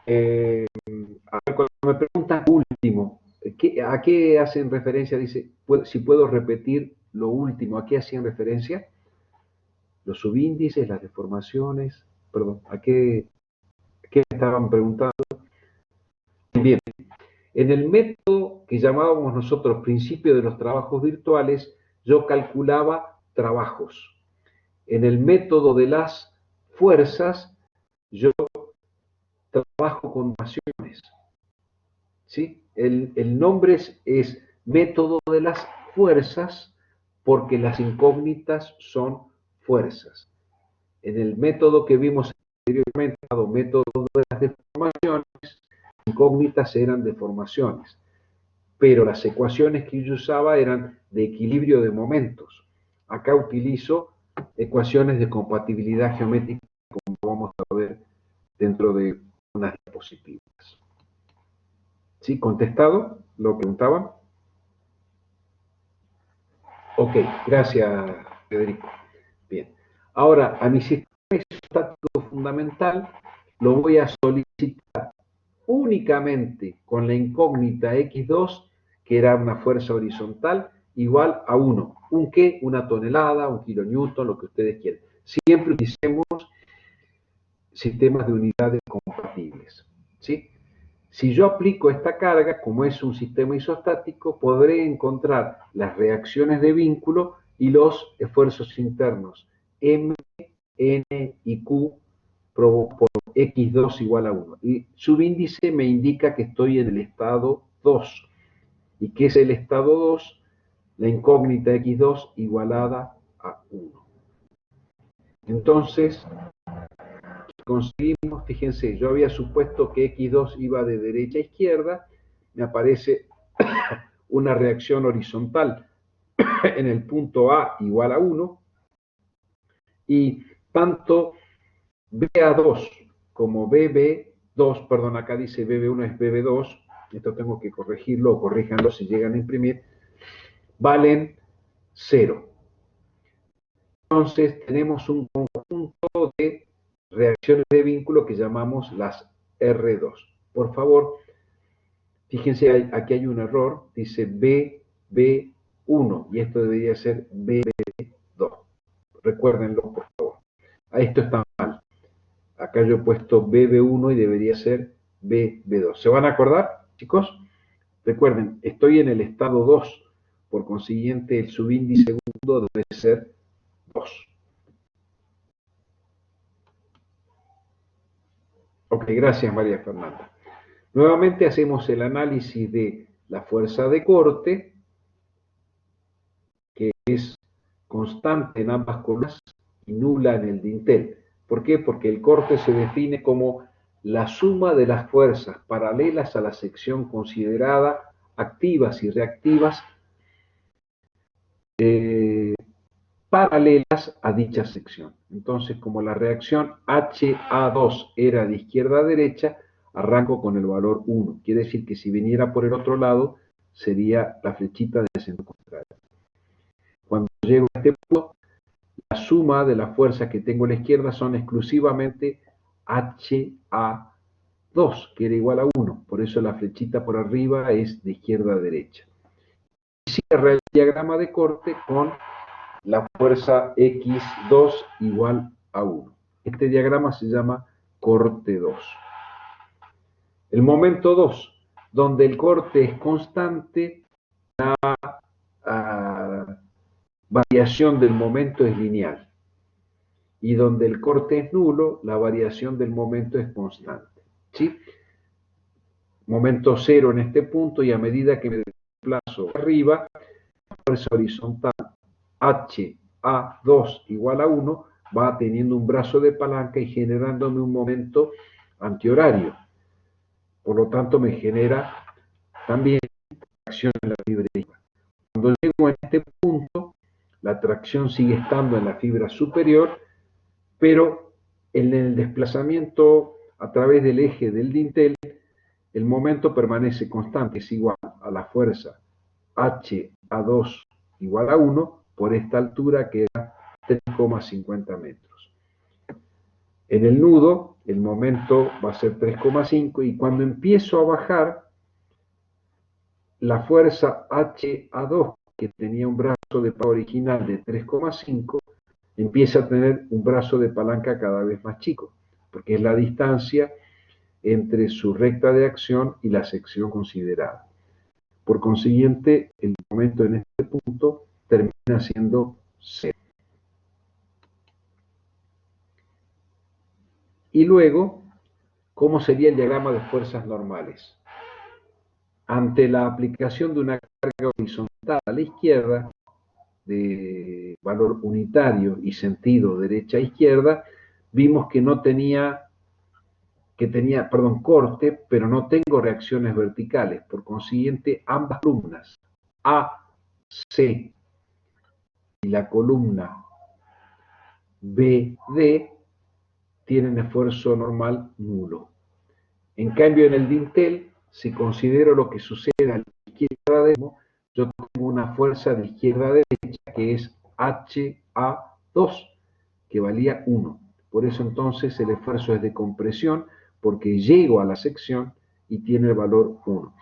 a ver, cuando me preguntan último, ¿a qué hacen referencia? Dice, si puedo repetir lo último, ¿a qué hacían referencia? Los subíndices, las deformaciones, perdón, ¿a qué me estaban preguntando? Bien, en el método que llamábamos nosotros principio de los trabajos virtuales, yo calculaba trabajos. En el método de las fuerzas, yo trabajo con ecuaciones. ¿Sí? El nombre es método de las fuerzas porque las incógnitas son fuerzas. En el método que vimos anteriormente, método de las deformaciones, incógnitas eran deformaciones, pero las ecuaciones que yo usaba eran de equilibrio de momentos. Acá utilizo ecuaciones de compatibilidad geométrica, como vamos a ver dentro de unas diapositivas. ¿Sí? ¿Contestado lo que preguntaban? Ok, gracias, Federico. Bien. Ahora, a mi sistema isostático fundamental lo voy a solicitar únicamente con la incógnita x2, que era una fuerza horizontal, igual a 1. ¿Un qué? Una tonelada, un kilonewton, lo que ustedes quieran. Siempre utilicemos sistemas de unidades compatibles. ¿Sí? Si yo aplico esta carga, como es un sistema isostático, podré encontrar las reacciones de vínculo y los esfuerzos internos M, N y Q por X2 igual a 1. Y subíndice me indica que estoy en el estado 2. ¿Y qué es el estado 2? La incógnita X2 igualada a 1. Entonces, conseguimos, fíjense, yo había supuesto que X2 iba de derecha a izquierda, me aparece una reacción horizontal en el punto A igual a 1, y tanto BA2 como BB2, perdón, acá dice BB1 es BB2, esto tengo que corregirlo, corríjanlo si llegan a imprimir, valen 0. Entonces tenemos un conjunto de reacciones de vínculo que llamamos las R2. Por favor, fíjense, aquí hay un error, dice BB1 1 y esto debería ser BB2. Recuérdenlo, por favor. Esto está mal. Acá yo he puesto BB1 y debería ser BB2. ¿Se van a acordar, chicos? Recuerden, estoy en el estado 2. Por consiguiente, el subíndice segundo debe ser 2. Ok, gracias María Fernanda. Nuevamente hacemos el análisis de la fuerza de corte, que es constante en ambas columnas y nula en el dintel. ¿Por qué? Porque el corte se define como la suma de las fuerzas paralelas a la sección considerada, activas y reactivas, paralelas a dicha sección. Entonces, como la reacción HA2 era de izquierda a derecha, arranco con el valor 1. Quiere decir que si viniera por el otro lado, sería la flechita de sentido contrario. Cuando llego a este punto, la suma de las fuerzas que tengo a la izquierda son exclusivamente HA2, que era igual a 1. Por eso la flechita por arriba es de izquierda a derecha. Y cierra el diagrama de corte con la fuerza X2 igual a 1. Este diagrama se llama corte 2. El momento 2, donde el corte es constante, la variación del momento es lineal. Y donde el corte es nulo, la variación del momento es constante. ¿Sí? Momento 0 en este punto, y a medida que me desplazo arriba, la fuerza horizontal HA2 igual a 1 va teniendo un brazo de palanca y generándome un momento antihorario. Por lo tanto, me genera también tracción en la fibra. Cuando llego a este punto, la tracción sigue estando en la fibra superior, pero en el desplazamiento a través del eje del dintel, el momento permanece constante, es igual a la fuerza HA2 igual a 1 por esta altura que era 3,50 metros. En el nudo, el momento va a ser 3,5 y cuando empiezo a bajar, la fuerza HA2, que tenía un brazo de palanca original de 3,5, empieza a tener un brazo de palanca cada vez más chico, porque es la distancia entre su recta de acción y la sección considerada. Por consiguiente, el momento en este punto termina siendo 0. Y luego, ¿cómo sería el diagrama de fuerzas normales? Ante la aplicación de una carga horizontal a la izquierda, de valor unitario y sentido derecha-izquierda, vimos que tenía corte, pero no tengo reacciones verticales. Por consiguiente, ambas columnas, A, C y la columna B, D, tienen esfuerzo normal nulo. En cambio, en el dintel, si considero lo que sucede a la izquierda de yo tengo una fuerza de izquierda a derecha que es HA2, que valía 1. Por eso entonces el esfuerzo es de compresión, porque llego a la sección y tiene el valor 1.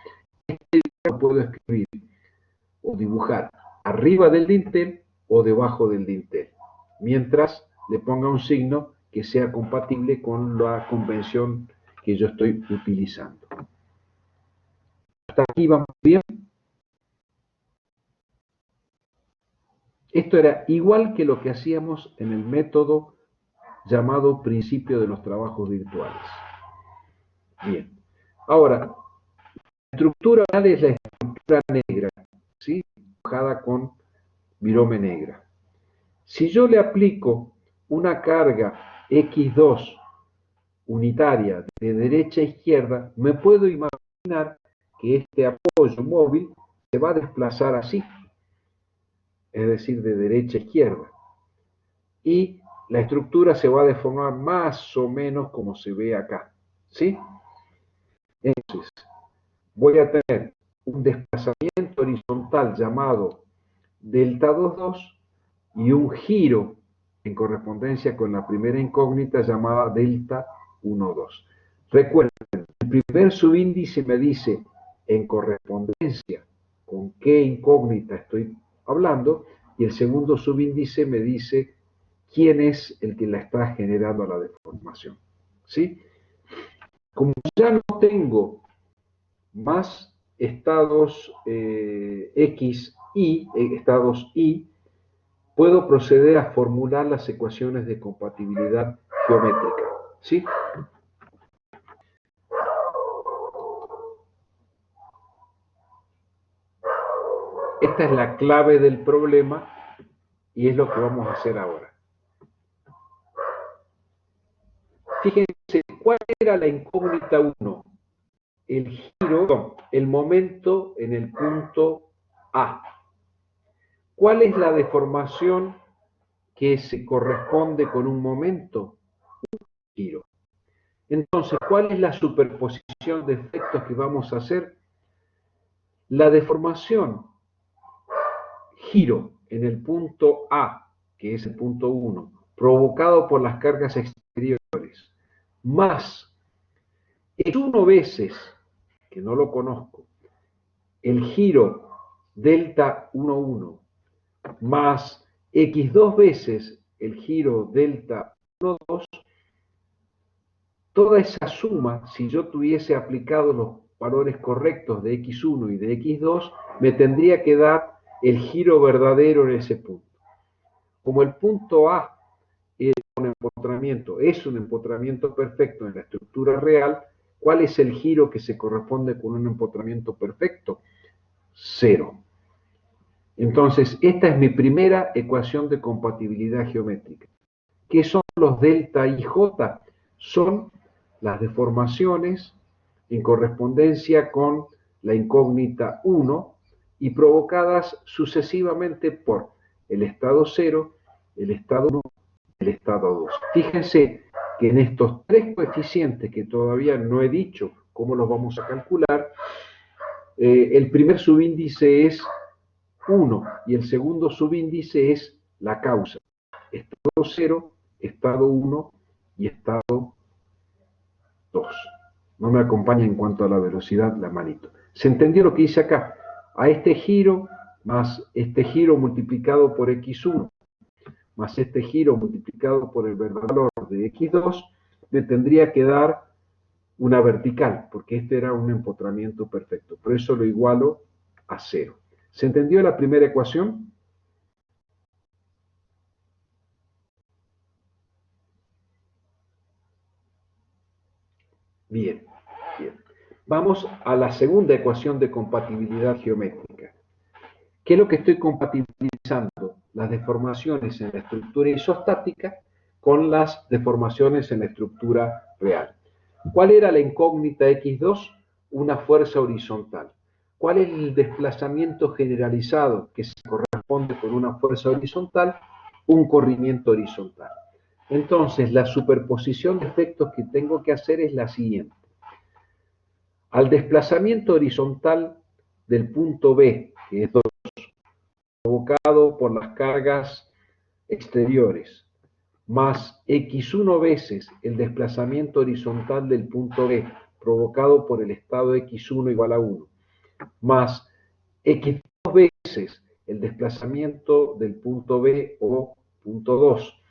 Este lo puedo escribir o dibujar arriba del dintel o debajo del dintel, mientras le ponga un signo que sea compatible con la convención que yo estoy utilizando. Hasta aquí vamos bien. Esto era igual que lo que hacíamos en el método llamado principio de los trabajos virtuales. Bien. Ahora, la estructura oral es la estructura negra, ¿sí? Dibujada con virome negra. Si yo le aplico una carga X2 unitaria de derecha a izquierda, me puedo imaginar que este apoyo móvil se va a desplazar así, es decir, de derecha a izquierda. Y la estructura se va a deformar más o menos como se ve acá, ¿sí? Entonces, voy a tener un desplazamiento horizontal llamado delta 22 y un giro en correspondencia con la primera incógnita llamada delta 12. Recuerden, el primer subíndice me dice en correspondencia con qué incógnita estoy hablando, y el segundo subíndice me dice quién es el que la está generando la deformación. ¿Sí? Como ya no tengo más estados X, Y, estados Y, puedo proceder a formular las ecuaciones de compatibilidad geométrica. ¿Sí? Esta es la clave del problema y es lo que vamos a hacer ahora. Fíjense, ¿cuál era la incógnita 1? El giro, el momento en el punto A. ¿Cuál es la deformación que se corresponde con un momento? Un giro. Entonces, ¿cuál es la superposición de efectos que vamos a hacer? La deformación giro en el punto A, que es el punto 1, provocado por las cargas exteriores, más x1 veces, que no lo conozco, el giro delta 1,1, más x2 veces el giro delta 1,2, toda esa suma, si yo tuviese aplicado los valores correctos de x1 y de x2, me tendría que dar el giro verdadero en ese punto. Como el punto A es un empotramiento perfecto en la estructura real, ¿cuál es el giro que se corresponde con un empotramiento perfecto? 0. Entonces, esta es mi primera ecuación de compatibilidad geométrica. ¿Qué son los delta y j? Son las deformaciones en correspondencia con la incógnita 1 y provocadas sucesivamente por el estado 0, el estado 1 y el estado 2. Fíjense que en estos tres coeficientes que todavía no he dicho cómo los vamos a calcular, el primer subíndice es 1 y el segundo subíndice es la causa. Estado 0, estado 1 y estado 2. No me acompaña en cuanto a la velocidad la manito. ¿Se entendió lo que dice acá? A este giro más este giro multiplicado por x1 más este giro multiplicado por el valor de x2 me tendría que dar una vertical, porque este era un empotramiento perfecto. Por eso lo igualo a 0. ¿Se entendió la primera ecuación? Bien, bien. Vamos a la segunda ecuación de compatibilidad geométrica. ¿Qué es lo que estoy compatibilizando? Las deformaciones en la estructura isostática con las deformaciones en la estructura real. ¿Cuál era la incógnita x2? Una fuerza horizontal. ¿Cuál es el desplazamiento generalizado que se corresponde con una fuerza horizontal? Un corrimiento horizontal. Entonces, la superposición de efectos que tengo que hacer es la siguiente. Al desplazamiento horizontal del punto B, que es 2, provocado por las cargas exteriores, más x1 veces el desplazamiento horizontal del punto B, provocado por el estado x1 igual a 1, más x2 veces el desplazamiento del punto B o punto 2,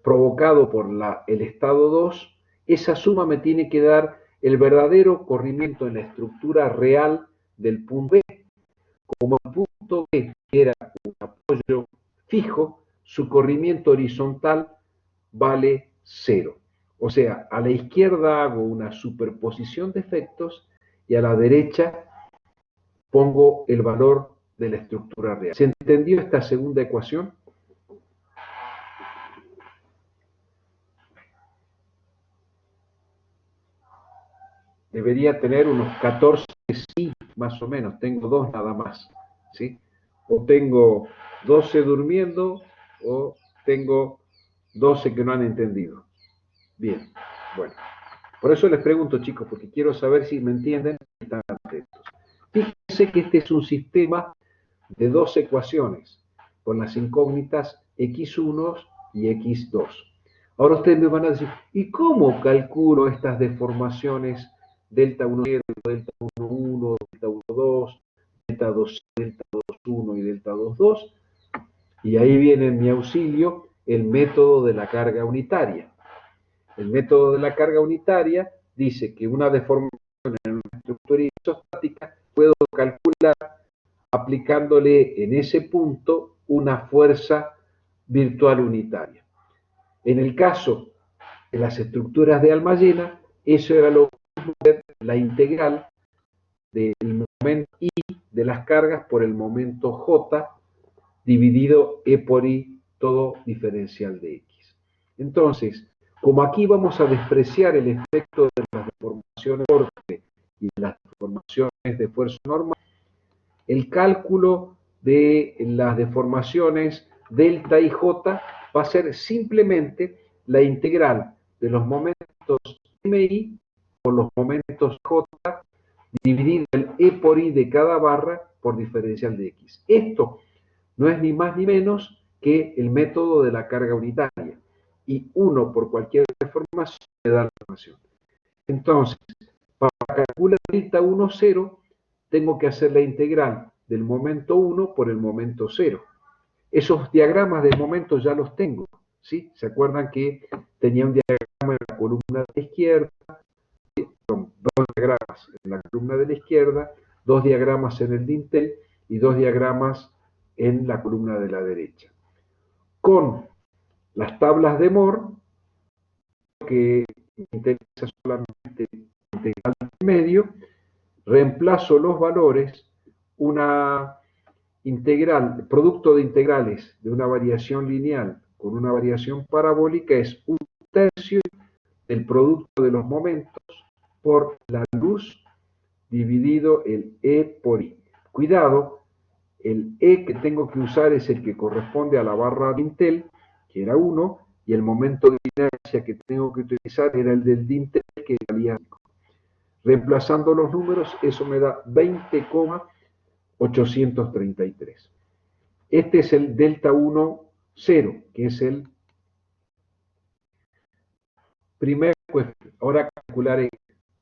provocado por el estado 2, esa suma me tiene que dar el verdadero corrimiento en la estructura real del punto B. Como el punto B era un apoyo fijo, su corrimiento horizontal vale 0. O sea, a la izquierda hago una superposición de efectos y a la derecha pongo el valor de la estructura real. ¿Se entendió esta segunda ecuación? Debería tener unos 14 sí, más o menos. Tengo 2 nada más, ¿sí? O tengo 12 durmiendo o tengo 12 que no han entendido. Bien, bueno. Por eso les pregunto, chicos, porque quiero saber si me entienden y están atentos. Fíjense que este es un sistema de dos ecuaciones, con las incógnitas x1 y x2. Ahora ustedes me van a decir, ¿y cómo calculo estas deformaciones delta 1,0, delta 1,1, delta 1,2, delta 2, delta 2,1 y delta 2,2. Y ahí viene en mi auxilio el método de la carga unitaria. El método de la carga unitaria dice que una deformación en una estructura isostática puedo calcular aplicándole en ese punto una fuerza virtual unitaria. En el caso de las estructuras de alma llena, eso era lo mismo que la integral del momento I de las cargas por el momento J dividido E por I, todo diferencial de X. Entonces, como aquí vamos a despreciar el efecto de las deformaciones de corte y de las deformaciones de fuerza normal, el cálculo de las deformaciones delta y J va a ser simplemente la integral de los momentos MI por los momentos J dividido el E por I de cada barra por diferencial de X. Esto no es ni más ni menos que el método de la carga unitaria. Y 1 por cualquier deformación me da la deformación. Entonces, para calcular delta 1, 0, tengo que hacer la integral del momento 1 por el momento 0. Esos diagramas de momentos ya los tengo, ¿sí? ¿Se acuerdan que tenía un diagrama en la columna de la izquierda? Son dos diagramas en la columna de la izquierda, dos diagramas en el dintel y dos diagramas en la columna de la derecha. Con las tablas de Moore, que me interesa solamente integral del medio, reemplazo los valores, una integral, producto de integrales de una variación lineal con una variación parabólica es un tercio del producto de los momentos por la luz dividido el E por I. Cuidado, el E que tengo que usar es el que corresponde a la barra dintel, que era 1, y el momento de inercia que tengo que utilizar era el del dintel, que valía 5. Reemplazando los números, eso me da 20,833. Este es el delta 1, 0, que es el primer coeficiente. Ahora calcularé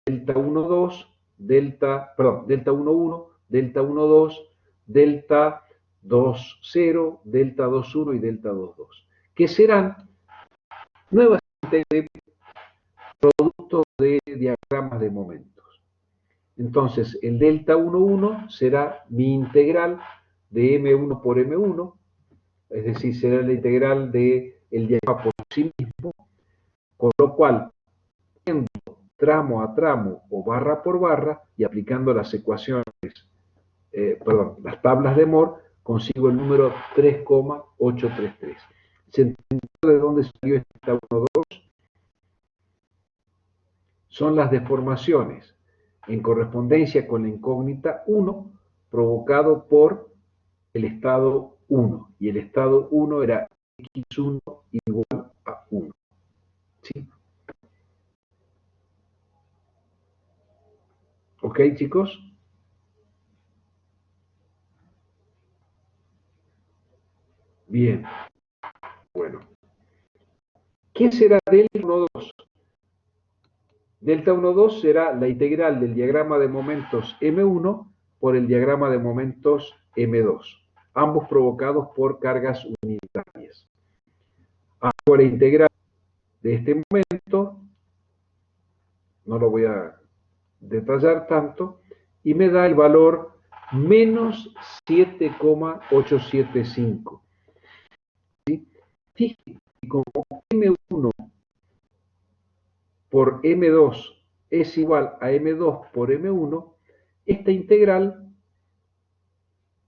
delta 1, 2, delta 1, 1, delta 1, 2, delta 2, 0, delta 2, 1 y delta 2, 2, que serán nuevas de productos de diagramas de momentos. Entonces, el delta 1, 1 será mi integral de M1 por M1, es decir, será la integral del diagrama por sí mismo, con lo cual, viendo tramo a tramo o barra por barra y aplicando las ecuaciones, las tablas de Moore, consigo el número 3,833. ¿Se entendió de dónde salió este delta 1, 2? Son las deformaciones en correspondencia con la incógnita 1 provocado por el estado 1. Y el estado 1 era x1 igual a 1. ¿Sí? ¿Ok, chicos? Bien. Bueno. ¿Qué será delta 1, 2? Delta 1, 2 será la integral del diagrama de momentos M1 por el diagrama de momentos M2, ambos provocados por cargas unitarias. Hago la integral de este momento, no lo voy a detallar tanto, y me da el valor menos 7,875. ¿Sí? Fíjense, como M1 por M2 es igual a M2 por M1, esta integral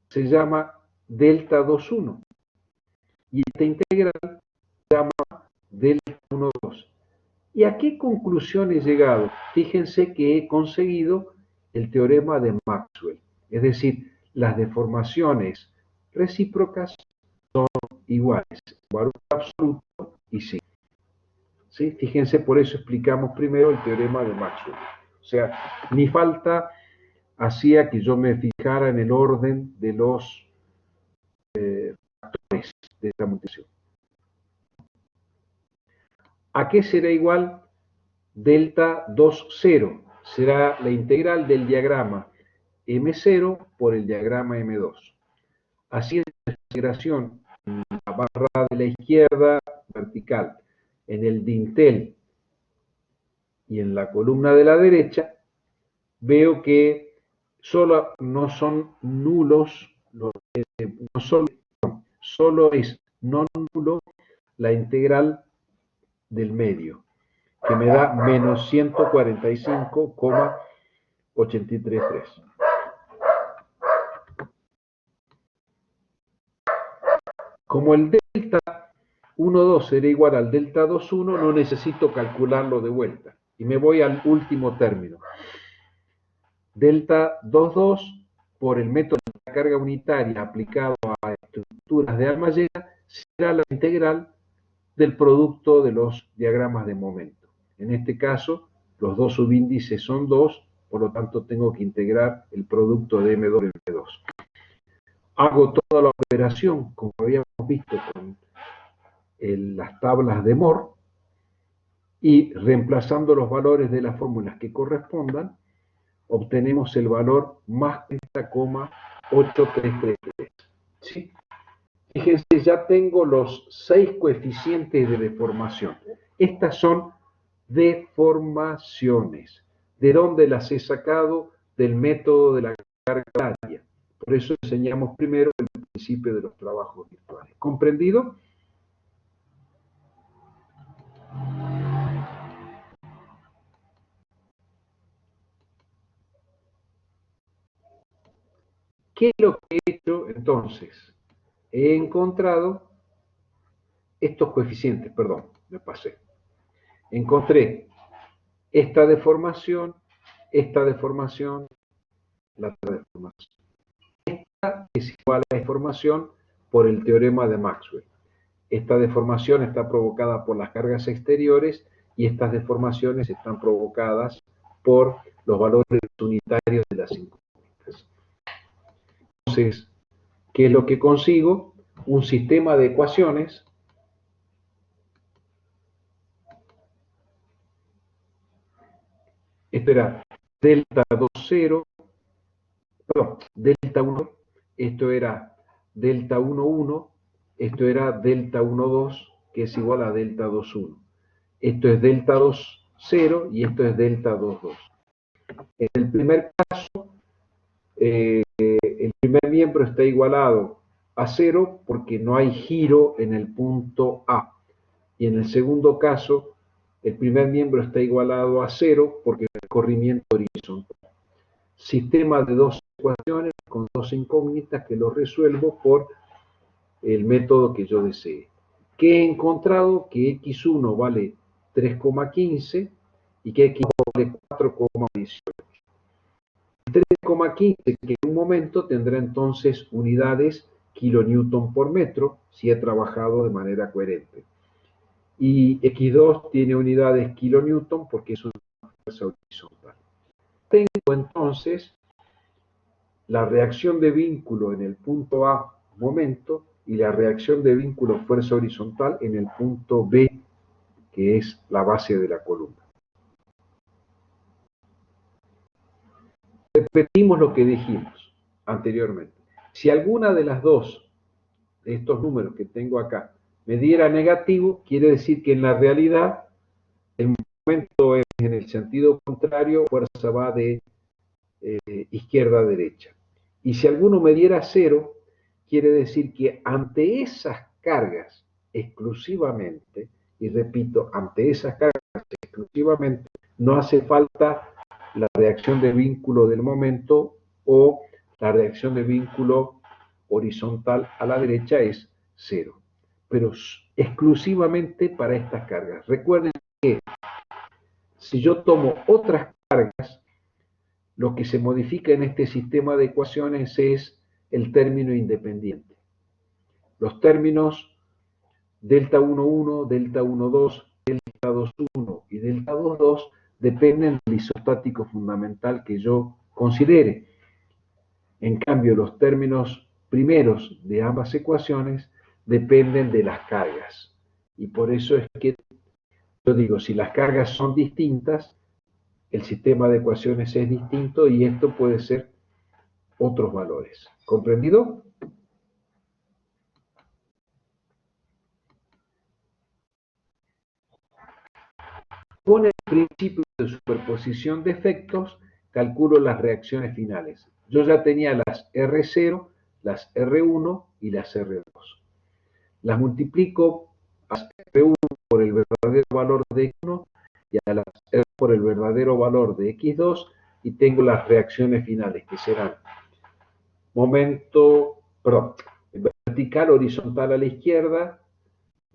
se llama delta 2,1 y esta integral se llama delta 1,2. ¿Y a qué conclusión he llegado? Fíjense que he conseguido el teorema de Maxwell, es decir, las deformaciones recíprocas son iguales, valor absoluto y sí. ¿Sí? Fíjense, por eso explicamos primero el teorema de Maxwell. O sea, ni falta hacía que yo me fijara en el orden de los factores de esta multiplicación. ¿A qué será igual delta 2, 0? Será la integral del diagrama M0 por el diagrama M2. Haciendo la integración en la barra de la izquierda vertical, en el dintel y en la columna de la derecha, veo que no son nulos, solo es no nulo la integral del medio, que me da menos 145,833. Como el delta 1,2 será igual al delta 2,1, no necesito calcularlo de vuelta. Y me voy al último término. Delta 2,2 por el método de la carga unitaria aplicado a estructuras de Almayera será la integral del producto de los diagramas de momento. En este caso, los dos subíndices son 2, por lo tanto tengo que integrar el producto de M2 y M2. Hago toda la operación, como habíamos visto con las tablas de Moore, y reemplazando los valores de las fórmulas que correspondan, obtenemos el valor más 30,8333. ¿Sí? Fíjense, ya tengo los 6 coeficientes de deformación. Estas son deformaciones. ¿De dónde las he sacado? Del método de la carga horaria. Por eso enseñamos primero el principio de los trabajos virtuales. ¿Comprendido? ¿Qué es lo que he hecho entonces? He encontrado estos coeficientes, perdón, me pasé. Encontré esta deformación, la deformación. Esta es igual a la deformación por el teorema de Maxwell. Esta deformación está provocada por las cargas exteriores y estas deformaciones están provocadas por los valores unitarios de las incógnitas. Entonces, ¿qué es lo que consigo? Un sistema de ecuaciones esto era delta 2,0, perdón, delta 1, esto era delta 1,1, esto era delta 1,2, que es igual a delta 2,1. Esto es delta 2,0 y esto es delta 2,2. En el primer caso, el primer miembro está igualado a 0 porque no hay giro en el punto A. Y en el segundo caso, el primer miembro está igualado a 0 porque no hay corrimiento horizontal. Sistema de dos ecuaciones con dos incógnitas que lo resuelvo por el método que yo desee. Que he encontrado que x1 vale 3,15 y que x2 vale 4,18. 3,15 que en un momento tendrá entonces unidades kilonewton por metro si he trabajado de manera coherente. Y x2 tiene unidades kilonewton porque es una fuerza horizontal. Tengo entonces la reacción de vínculo en el punto A, momento, y la reacción de vínculo fuerza horizontal en el punto B, que es la base de la columna. Repetimos lo que dijimos anteriormente. Si alguna de las dos de estos números que tengo acá me diera negativo, quiere decir que en la realidad el momento es en el sentido contrario, fuerza va de izquierda a derecha. Y si alguno me diera 0, quiere decir que ante esas cargas exclusivamente, y repito, ante esas cargas exclusivamente, no hace falta la reacción de vínculo del momento o la reacción de vínculo horizontal a la derecha es 0. Pero exclusivamente para estas cargas. Recuerden que si yo tomo otras cargas, lo que se modifica en este sistema de ecuaciones es el término independiente. Los términos delta 1,1, delta 1,2, delta 2,1 y delta 2,2 dependen del isostático fundamental que yo considere. En cambio, los términos primeros de ambas ecuaciones dependen de las cargas. Y por eso es que yo digo, si las cargas son distintas, el sistema de ecuaciones es distinto y esto puede ser otros valores. ¿Comprendido? Con el principio de superposición de efectos, calculo las reacciones finales. Yo ya tenía las R0, las R1 y las R2. Las multiplico a las R1 por el verdadero valor de X1 y a las R por el verdadero valor de X2 y tengo las reacciones finales que serán vertical horizontal a la izquierda,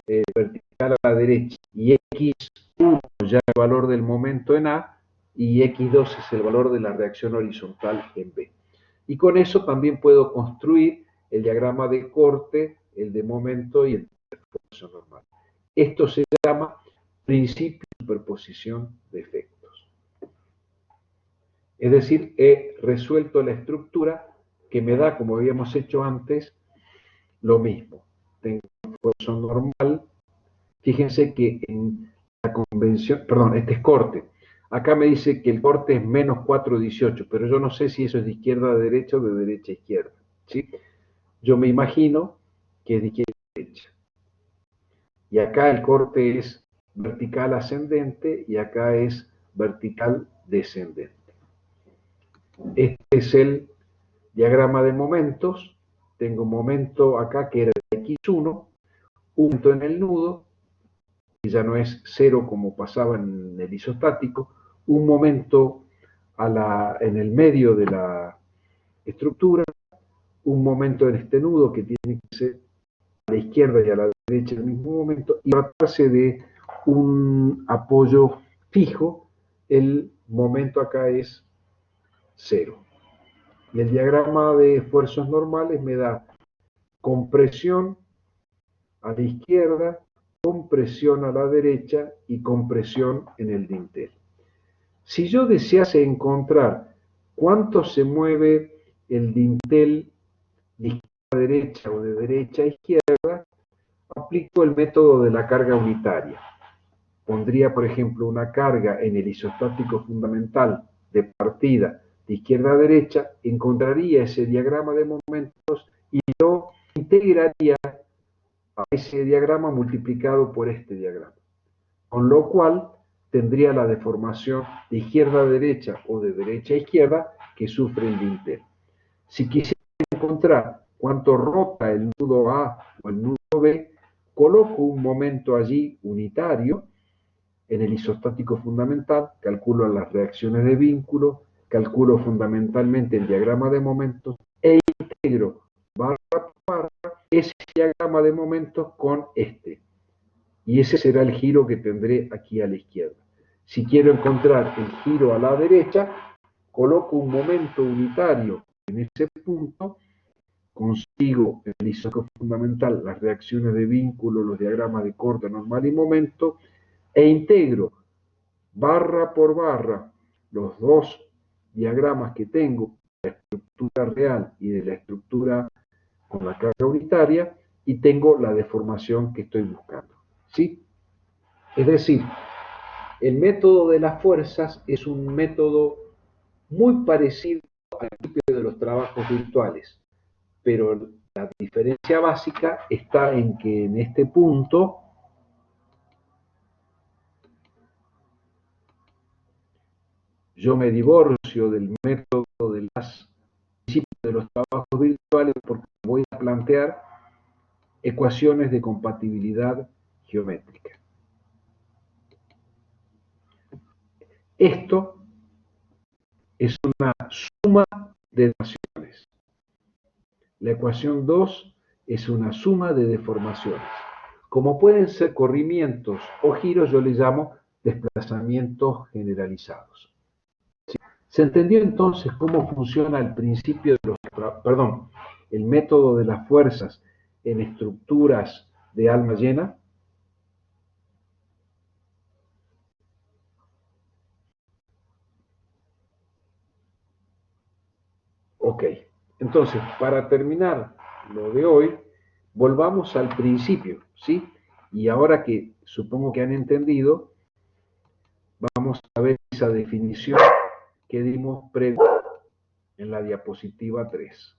vertical a la derecha y X1 ya el valor del momento en A y X2 es el valor de la reacción horizontal en B. Y con eso también puedo construir el diagrama de corte, el de momento y el de esfuerzo normal. Esto se llama principio de superposición de efectos. Es decir, he resuelto la estructura que me da, como habíamos hecho antes, lo mismo. Tengo esfuerzo normal. Fíjense que en la convención, perdón, este es corte. Acá me dice que el corte es menos 4,18, pero yo no sé si eso es de izquierda a derecha o de derecha a izquierda. ¿Sí? Yo me imagino que es de izquierda a derecha. Y acá el corte es vertical ascendente y acá es vertical descendente. Este es el diagrama de momentos. Tengo un momento acá que era X1, un momento en el nudo, y ya no es cero como pasaba en el isostático, un momento en el medio de la estructura, un momento en este nudo que tiene que ser a la izquierda y a la derecha en el mismo momento, y tratarse de un apoyo fijo, el momento acá es cero. Y el diagrama de esfuerzos normales me da compresión a la izquierda, compresión a la derecha y compresión en el dintel. Si yo desease encontrar cuánto se mueve el dintel de izquierda a derecha o de derecha a izquierda, aplico el método de la carga unitaria. Pondría, por ejemplo, una carga en el isostático fundamental de partida de izquierda a derecha, encontraría ese diagrama de momentos y lo integraría a ese diagrama multiplicado por este diagrama. Con lo cual tendría la deformación de izquierda a derecha o de derecha a izquierda que sufre el dintel. Si quisiera encontrar cuánto rota el nudo A o el nudo B, coloco un momento allí unitario en el isostático fundamental, calculo las reacciones de vínculo, calculo fundamentalmente el diagrama de momentos e integro barra por barra ese diagrama de momentos con este. Y ese será el giro que tendré aquí a la izquierda. Si quiero encontrar el giro a la derecha, coloco un momento unitario en ese punto, consigo en el isóscopo fundamental las reacciones de vínculo, los diagramas de corte, normal y momento, e integro barra por barra los dos diagramas que tengo, de la estructura real y de la estructura con la carga unitaria, y tengo la deformación que estoy buscando. ¿Sí? Es decir, el método de las fuerzas es un método muy parecido al principio de los trabajos virtuales, pero la diferencia básica está en que en este punto yo me divorcio del método de los principios de los trabajos virtuales porque voy a plantear ecuaciones de compatibilidad geométrica. Esto es una suma de ecuaciones. La ecuación 2 es una suma de deformaciones. Como pueden ser corrimientos o giros, yo les llamo desplazamientos generalizados. ¿Sí? ¿Se entendió entonces cómo funciona el principio de el método de las fuerzas en estructuras de alma llena? Ok, entonces, para terminar lo de hoy, volvamos al principio, ¿sí? Y ahora que supongo que han entendido, vamos a ver esa definición que dimos previo. en la diapositiva 3.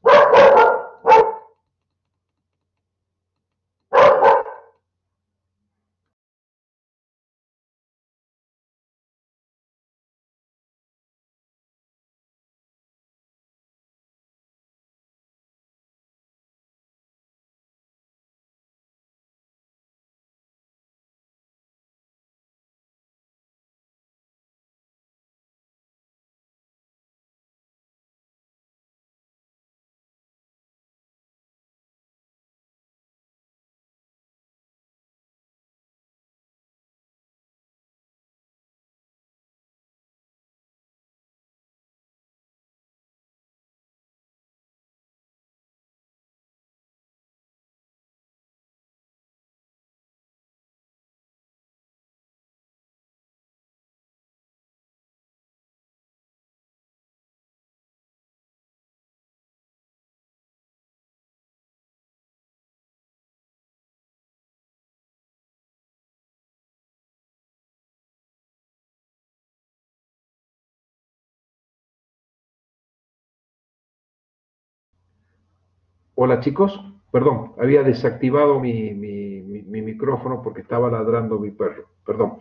Hola chicos, perdón, había desactivado mi micrófono porque estaba ladrando mi perro, perdón.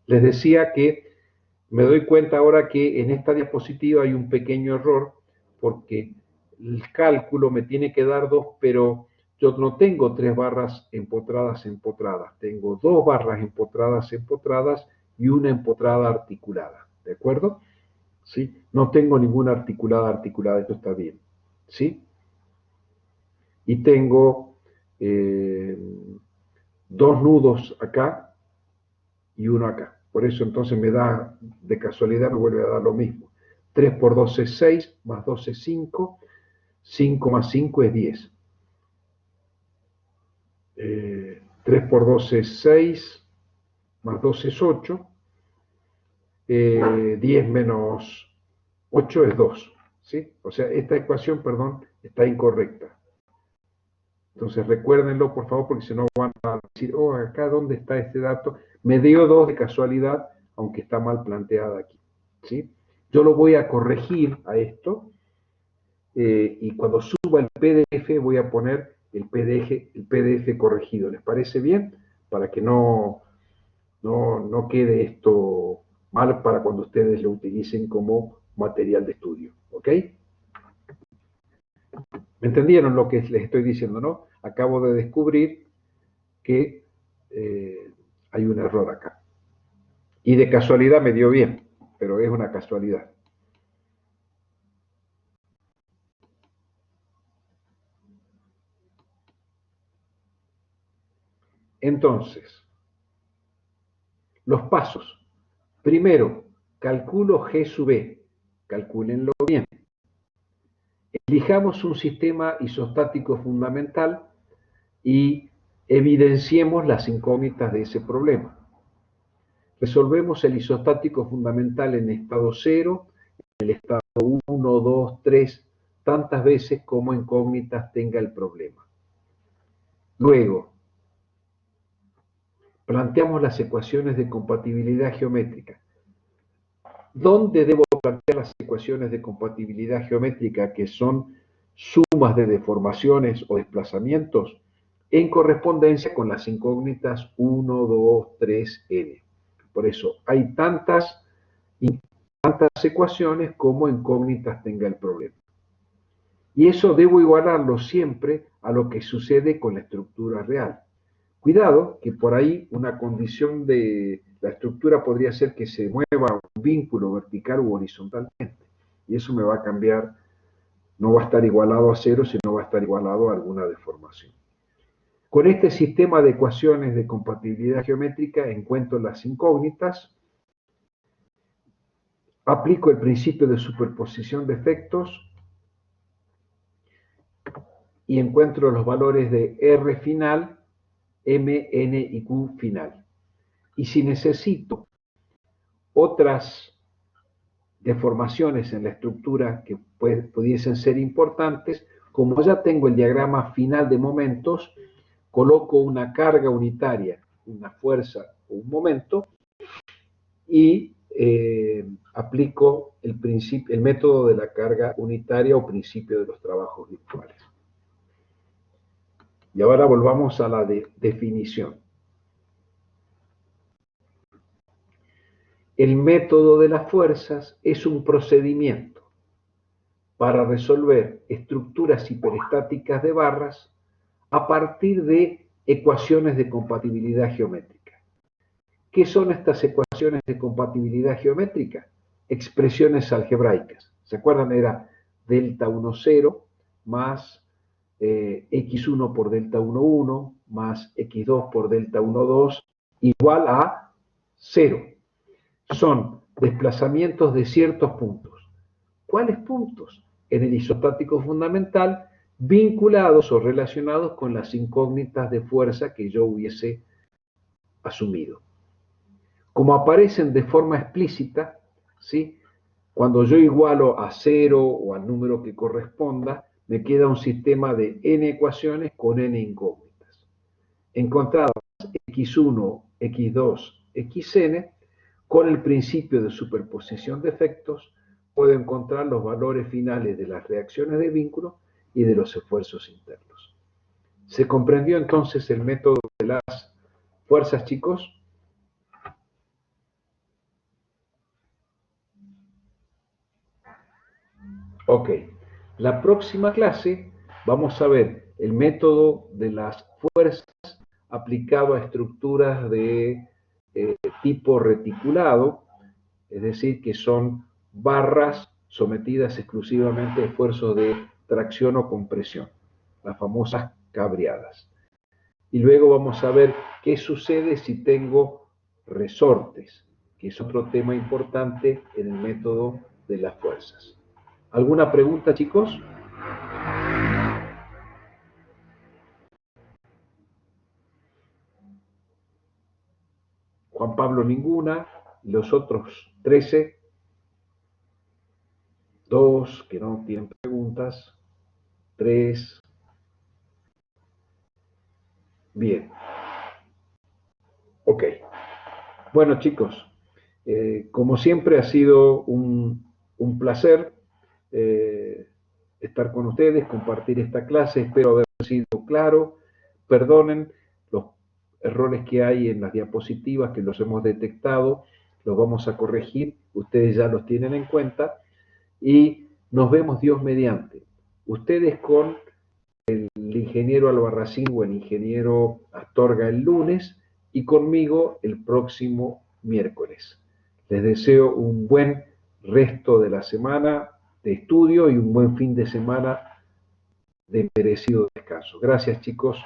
Les decía que me doy cuenta ahora que en esta diapositiva hay un pequeño error porque el cálculo me tiene que dar 2, pero yo no tengo 3 barras empotradas, tengo 2 barras empotradas y una empotrada articulada, ¿de acuerdo? ¿Sí? No tengo ninguna articulada, esto está bien, ¿sí? Y tengo 2 nudos acá y uno acá. Por eso entonces me da, de casualidad me vuelve a dar lo mismo. 3 por 2 es 6, más 2 es 5, 5 más 5 es 10. 3 por 2 es 6, más 2 es 8, 10 menos 8 es 2. ¿Sí? O sea, esta ecuación, perdón, está incorrecta. Entonces recuérdenlo, por favor, porque si no van a decir, oh, acá dónde está este dato. Me dio 2 de casualidad, aunque está mal planteada aquí. ¿Sí? Yo lo voy a corregir a esto y cuando suba el PDF voy a poner el PDF corregido. ¿Les parece bien? Para que no quede esto mal para cuando ustedes lo utilicen como material de estudio. ¿Ok? ¿Me entendieron lo que les estoy diciendo, no? Acabo de descubrir que hay un error acá. Y de casualidad me dio bien, pero es una casualidad. Entonces, los pasos. Primero, calculo G sub E. Calcúlenlo bien. Elijamos un sistema isostático fundamental y evidenciemos las incógnitas de ese problema. Resolvemos el isostático fundamental en estado 0, en el estado 1, 2, 3, tantas veces como incógnitas tenga el problema. Luego, planteamos las ecuaciones de compatibilidad geométrica. ¿Dónde debo plantear las ecuaciones de compatibilidad geométrica que son sumas de deformaciones o desplazamientos en correspondencia con las incógnitas 1, 2, 3, n? Por eso hay tantas ecuaciones como incógnitas tenga el problema. Y eso debo igualarlo siempre a lo que sucede con la estructura real. Cuidado, que por ahí una condición de la estructura podría ser que se mueva un vínculo vertical u horizontalmente. Y eso me va a cambiar, no va a estar igualado a 0, sino va a estar igualado a alguna deformación. Con este sistema de ecuaciones de compatibilidad geométrica encuentro las incógnitas, aplico el principio de superposición de efectos y encuentro los valores de R final, M, N y Q final. Y si necesito otras deformaciones en la estructura que pudiesen ser importantes, como ya tengo el diagrama final de momentos, coloco una carga unitaria, una fuerza o un momento, y aplico aplico el método de la carga unitaria o principio de los trabajos virtuales. Y ahora volvamos a la definición. El método de las fuerzas es un procedimiento para resolver estructuras hiperestáticas de barras a partir de ecuaciones de compatibilidad geométrica. ¿Qué son estas ecuaciones de compatibilidad geométrica? Expresiones algebraicas. ¿Se acuerdan? Era delta 1, 0 más x1 por delta 1, 1 más x2 por delta 1, 2 igual a 0. Son desplazamientos de ciertos puntos. ¿Cuáles puntos? En el isostático fundamental, vinculados o relacionados con las incógnitas de fuerza que yo hubiese asumido. Como aparecen de forma explícita, ¿sí? Cuando yo igualo a 0 o al número que corresponda, me queda un sistema de n ecuaciones con n incógnitas. Encontradas x1, x2, xn, con el principio de superposición de efectos, puedo encontrar los valores finales de las reacciones de vínculo y de los esfuerzos internos. ¿Se comprendió entonces el método de las fuerzas, chicos? Ok. La próxima clase vamos a ver el método de las fuerzas aplicado a estructuras de tipo reticulado, es decir, que son barras sometidas exclusivamente a esfuerzos de tracción o compresión, las famosas cabreadas. Y luego vamos a ver qué sucede si tengo resortes, que es otro tema importante en el método de las fuerzas. ¿Alguna pregunta, chicos? Juan Pablo, ninguna. Los otros 13, 2 que no tienen preguntas, 3. Bien. Ok. Bueno, chicos, como siempre ha sido un placer estar con ustedes, compartir esta clase. Espero haber sido claro. Perdonen los errores que hay en las diapositivas, que los hemos detectado, los vamos a corregir. Ustedes ya los tienen en cuenta. Y nos vemos Dios mediante. Ustedes con el ingeniero Albarracín o el ingeniero Astorga el lunes y conmigo el próximo miércoles. Les deseo un buen resto de la semana de estudio y un buen fin de semana de merecido descanso. Gracias, chicos.